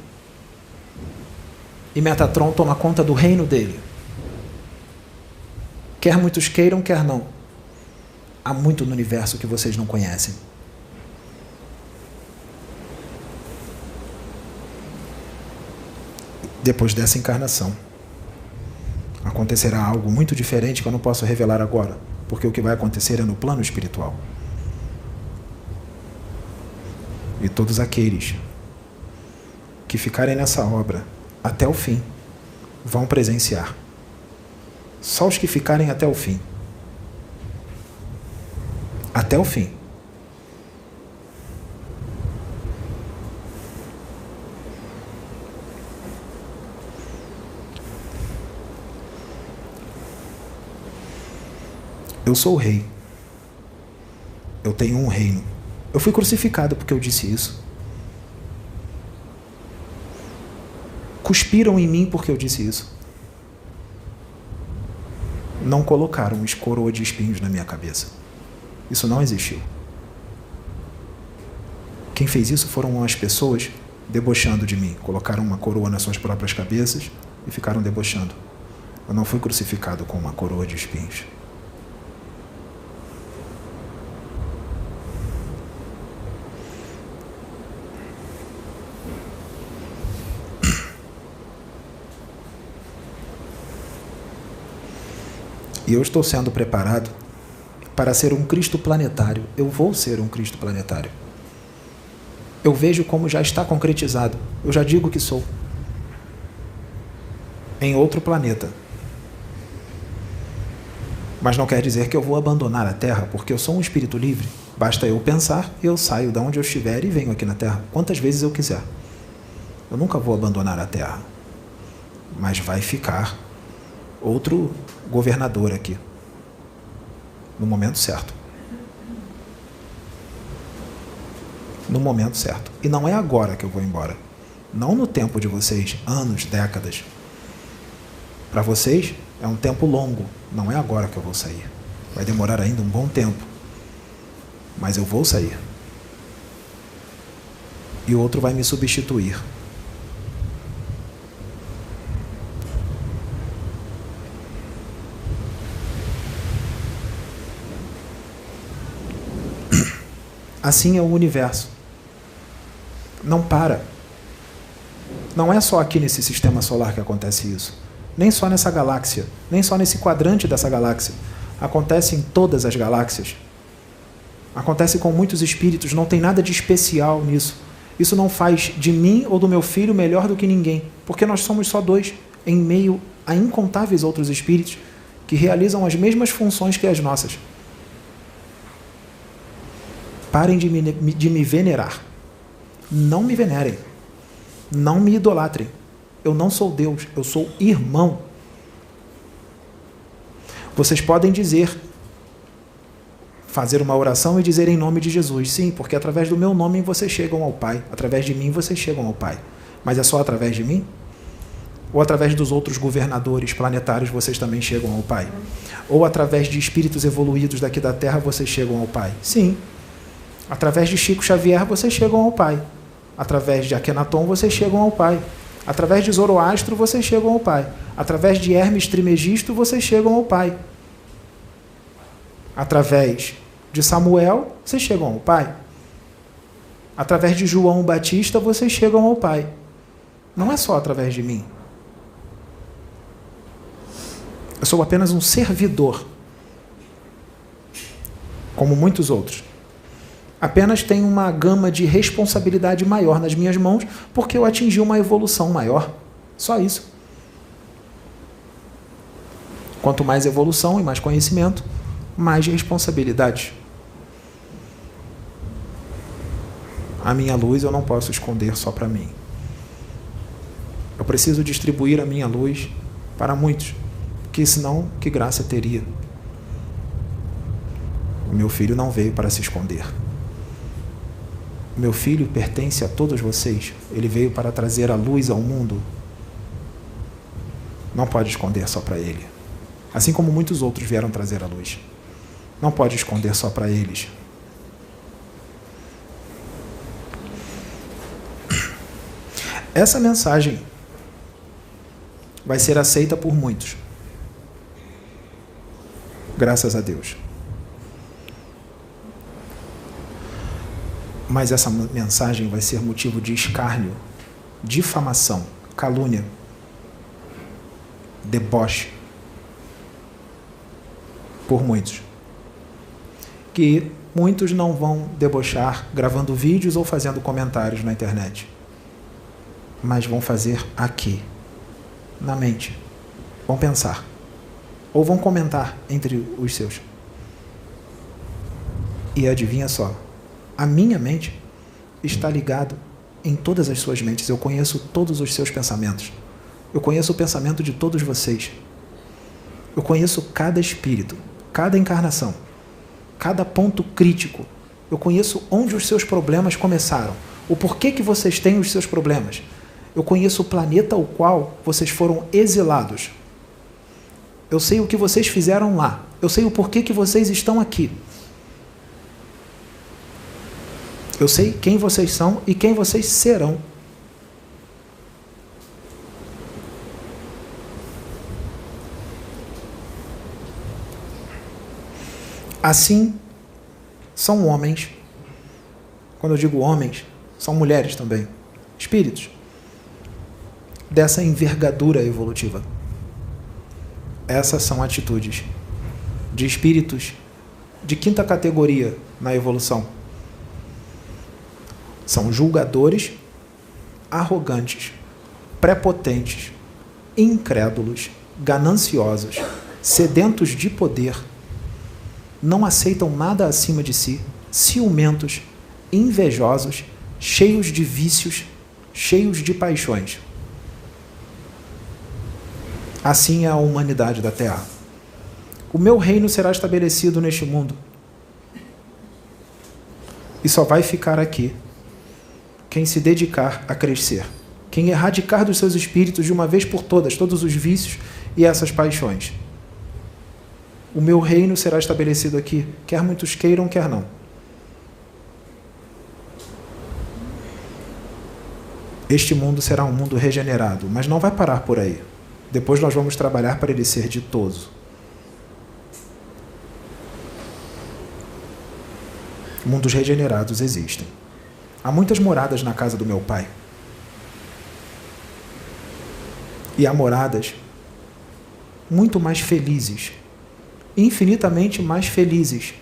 E Metatron toma conta do reino dele. Quer muitos queiram, quer não. Há muito no universo que vocês não conhecem. Depois dessa encarnação, acontecerá algo muito diferente que eu não posso revelar agora. Porque o que vai acontecer é no plano espiritual. E todos aqueles que ficarem nessa obra até o fim vão presenciar. Só os que ficarem até o fim. Até o fim. Eu sou o rei. Eu tenho um reino. Eu fui crucificado porque eu disse isso. Cuspiram em mim porque eu disse isso. Não colocaram coroa de espinhos na minha cabeça. Isso não existiu. Quem fez isso foram as pessoas debochando de mim. Colocaram uma coroa nas suas próprias cabeças e ficaram debochando. Eu não fui crucificado com uma coroa de espinhos. E eu estou sendo preparado para ser um Cristo planetário. Eu vou ser um Cristo planetário. Eu vejo como já está concretizado. Eu já digo que sou. em outro planeta. Mas não quer dizer que eu vou abandonar a Terra, porque eu sou um espírito livre. Basta eu pensar e eu saio de onde eu estiver e venho aqui na Terra, quantas vezes eu quiser. Eu nunca vou abandonar a Terra. Mas vai ficar outro governador aqui, no momento certo. No momento certo. E não é agora que eu vou embora. Não no tempo de vocês, anos, décadas. Para vocês, é um tempo longo. Não é agora que eu vou sair. Vai demorar ainda um bom tempo. Mas eu vou sair. E outro vai me substituir. Assim é o universo. Não para. Não é só aqui nesse sistema solar que acontece isso. Nem só nessa galáxia. Nem só nesse quadrante dessa galáxia. Acontece em todas as galáxias. Acontece com muitos espíritos. Não tem nada de especial nisso. Isso não faz de mim ou do meu filho melhor do que ninguém. Porque nós somos só dois, em meio a incontáveis outros espíritos que realizam as mesmas funções que as nossas. Parem de me venerar. Não me venerem. Não me idolatrem. Eu não sou Deus, eu sou irmão. Vocês podem dizer, fazer uma oração e dizer em nome de Jesus. Sim, porque através do meu nome vocês chegam ao Pai. Através de mim vocês chegam ao Pai. Mas é só através de mim? Ou através dos outros governadores planetários vocês também chegam ao Pai? Ou através de espíritos evoluídos daqui da Terra vocês chegam ao Pai? Sim. Através de Chico Xavier vocês chegam ao Pai. Através de Akhenaton vocês chegam ao Pai. Através de Zoroastro vocês chegam ao Pai. Através de Hermes Trimegisto vocês chegam ao Pai. Através de Samuel vocês chegam ao Pai. Através de João Batista vocês chegam ao Pai. Não é só através de mim. Eu sou apenas um servidor, como muitos outros. Apenas tenho uma gama de responsabilidade maior nas minhas mãos, porque eu atingi uma evolução maior. Só isso. Quanto mais evolução e mais conhecimento, mais responsabilidade. A minha luz eu não posso esconder só para mim. Eu preciso distribuir a minha luz para muitos, porque senão, que graça teria? O meu filho não veio para se esconder. Meu filho pertence a todos vocês. Ele veio para trazer a luz ao mundo. Não pode esconder só para ele. Assim como muitos outros vieram trazer a luz. Não pode esconder só para eles. Essa mensagem vai ser aceita por muitos. Graças a Deus. Mas essa mensagem vai ser motivo de escárnio, difamação, calúnia, deboche por muitos. Que muitos não vão debochar gravando vídeos ou fazendo comentários na internet, mas vão fazer aqui, na mente. Vão pensar. Ou vão comentar entre os seus. E adivinha só, a minha mente está ligada em todas as suas mentes. Eu conheço todos os seus pensamentos. Eu conheço o pensamento de todos vocês. Eu conheço cada espírito, cada encarnação, cada ponto crítico. Eu conheço onde os seus problemas começaram, o porquê que vocês têm os seus problemas. Eu conheço o planeta ao qual vocês foram exilados. Eu sei o que vocês fizeram lá. Eu sei o porquê que vocês estão aqui. Eu sei quem vocês são e quem vocês serão. Assim, são homens. Quando eu digo homens, são mulheres também. Espíritos. Dessa envergadura evolutiva. Essas são atitudes de espíritos de quinta categoria na evolução. São julgadores, arrogantes, prepotentes, incrédulos, gananciosos, sedentos de poder, não aceitam nada acima de si, ciumentos, invejosos, cheios de vícios, cheios de paixões. Assim é a humanidade da terra. O meu reino será estabelecido neste mundo. E só vai ficar aqui quem se dedicar a crescer, quem erradicar dos seus espíritos de uma vez por todas todos os vícios e essas paixões. O meu reino será estabelecido aqui, quer muitos queiram, quer não. Este mundo será um mundo regenerado, mas não vai parar por aí. Depois nós vamos trabalhar para ele ser ditoso. Mundos regenerados existem. Há muitas moradas na casa do meu pai. E há moradas muito mais felizes, infinitamente mais felizes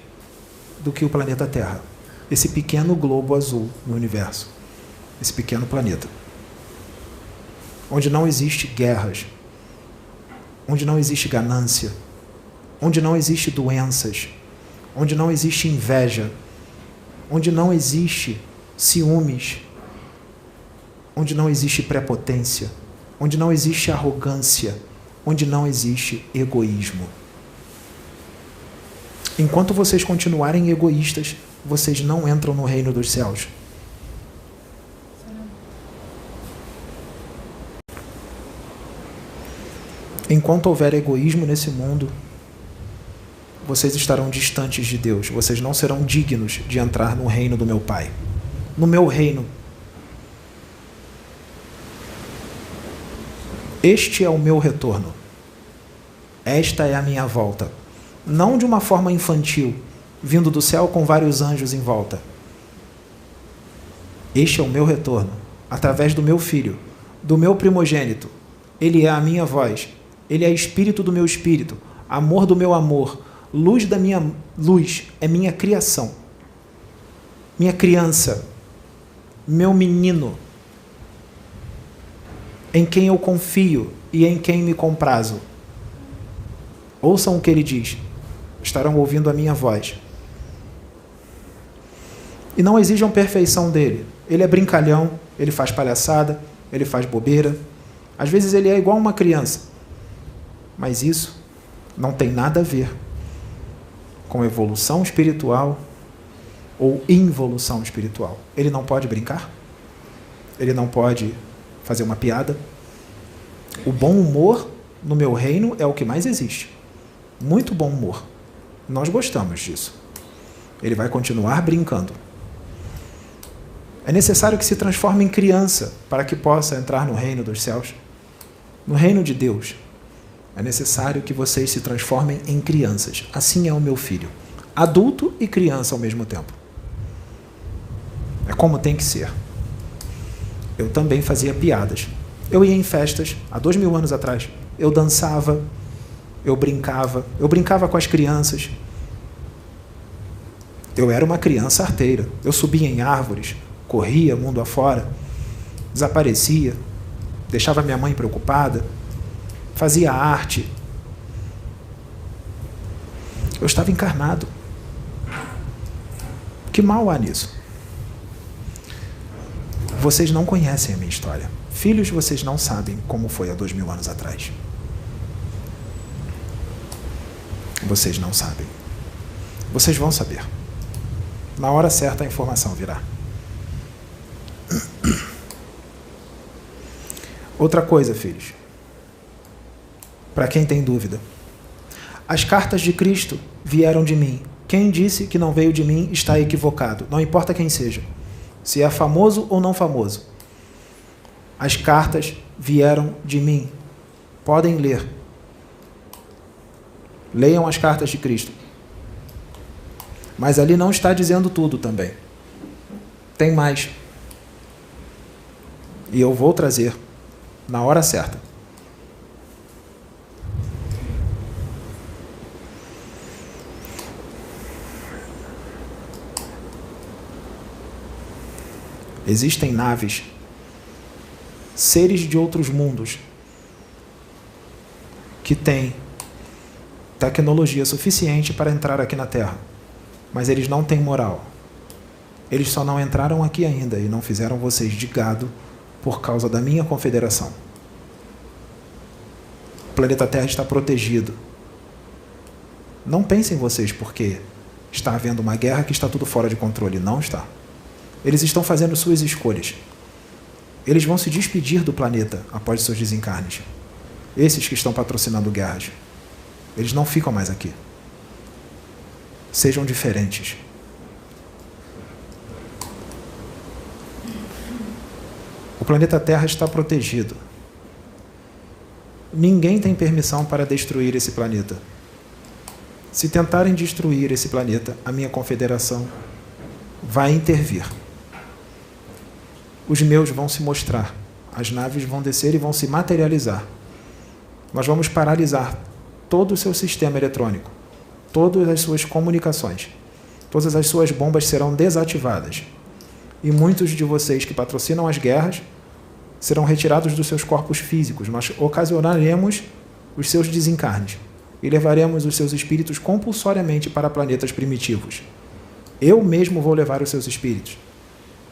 do que o planeta Terra. Esse pequeno globo azul no universo. Esse pequeno planeta. Onde não existe guerras. Onde não existe ganância. Onde não existe doenças. Onde não existe inveja. Onde não existe ciúmes. Onde não existe prepotência. Onde não existe arrogância. Onde não existe egoísmo. Enquanto vocês continuarem egoístas, vocês não entram no reino dos céus. Enquanto houver egoísmo nesse mundo, vocês estarão distantes de Deus. Vocês não serão dignos de entrar no reino do meu Pai. No meu reino. Este é o meu retorno. Esta é a minha volta. Não de uma forma infantil, vindo do céu com vários anjos em volta. Este é o meu retorno, através do meu filho, do meu primogênito. Ele é a minha voz. Ele é espírito do meu espírito, amor do meu amor, luz da minha luz, é minha criação, minha criança, meu menino, em quem eu confio e em quem me comprazo. Ouçam o que ele diz, estarão ouvindo a minha voz. E não exijam perfeição dele. Ele é brincalhão, ele faz palhaçada, ele faz bobeira. Às vezes ele é igual uma criança. Mas isso não tem nada a ver com evolução espiritual ou involução espiritual. Ele não pode brincar. Ele não pode fazer uma piada. O bom humor no meu reino é o que mais existe. Muito bom humor. Nós gostamos disso. Ele vai continuar brincando. É necessário que se transforme em criança para que possa entrar no reino dos céus. No reino de Deus. É necessário que vocês se transformem em crianças. Assim é o meu filho. Adulto e criança ao mesmo tempo. É como tem que ser. Eu também fazia piadas. Eu ia em festas, há 2000 anos atrás. Eu dançava, eu brincava com as crianças. Eu era uma criança arteira. Eu subia em árvores, corria mundo afora, desaparecia, deixava minha mãe preocupada, fazia arte. Eu estava encarnado. Que mal há nisso? Vocês não conhecem a minha história. Filhos, vocês não sabem como foi há 2000 anos atrás. Vocês não sabem. Vocês vão saber. Na hora certa a informação virá. Outra coisa, filhos. Para quem tem dúvida. As cartas de Cristo vieram de mim. Quem disse que não veio de mim está equivocado. Não importa quem seja. Se é famoso ou não famoso. As cartas vieram de mim. Podem ler. Leiam as cartas de Cristo. Mas ali não está dizendo tudo também. Tem mais. E eu vou trazer na hora certa. Existem naves, seres de outros mundos, que têm tecnologia suficiente para entrar aqui na Terra, mas eles não têm moral. Eles só não entraram aqui ainda e não fizeram vocês de gado por causa da minha confederação. O planeta Terra está protegido. Não pensem vocês porque está havendo uma guerra que está tudo fora de controle. Não está. Eles estão fazendo suas escolhas. Eles vão se despedir do planeta após seus desencarnes. Esses que estão patrocinando guerras. Eles não ficam mais aqui. Sejam diferentes. O planeta Terra está protegido. Ninguém tem permissão para destruir esse planeta. Se tentarem destruir esse planeta, a minha confederação vai intervir. Os meus vão se mostrar. As naves vão descer e vão se materializar. Nós vamos paralisar todo o seu sistema eletrônico, todas as suas comunicações, todas as suas bombas serão desativadas. E muitos de vocês que patrocinam as guerras serão retirados dos seus corpos físicos. Nós ocasionaremos os seus desencarnes e levaremos os seus espíritos compulsoriamente para planetas primitivos. Eu mesmo vou levar os seus espíritos.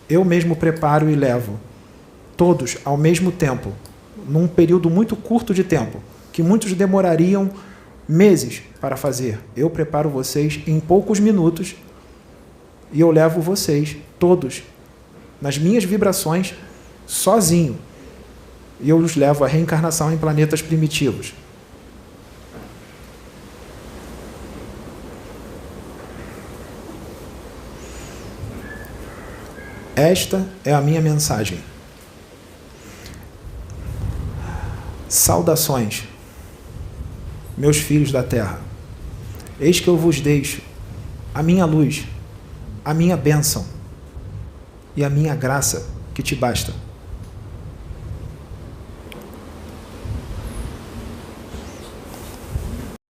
Eu mesmo preparo e levo todos ao mesmo tempo, num período muito curto de tempo, que muitos demorariam meses para fazer. Eu preparo vocês em poucos minutos e eu levo vocês todos nas minhas vibrações sozinho. E eu os levo à reencarnação em planetas primitivos. Esta é a minha mensagem. Saudações, meus filhos da terra. Eis que eu vos deixo a minha luz, a minha bênção e a minha graça que te basta.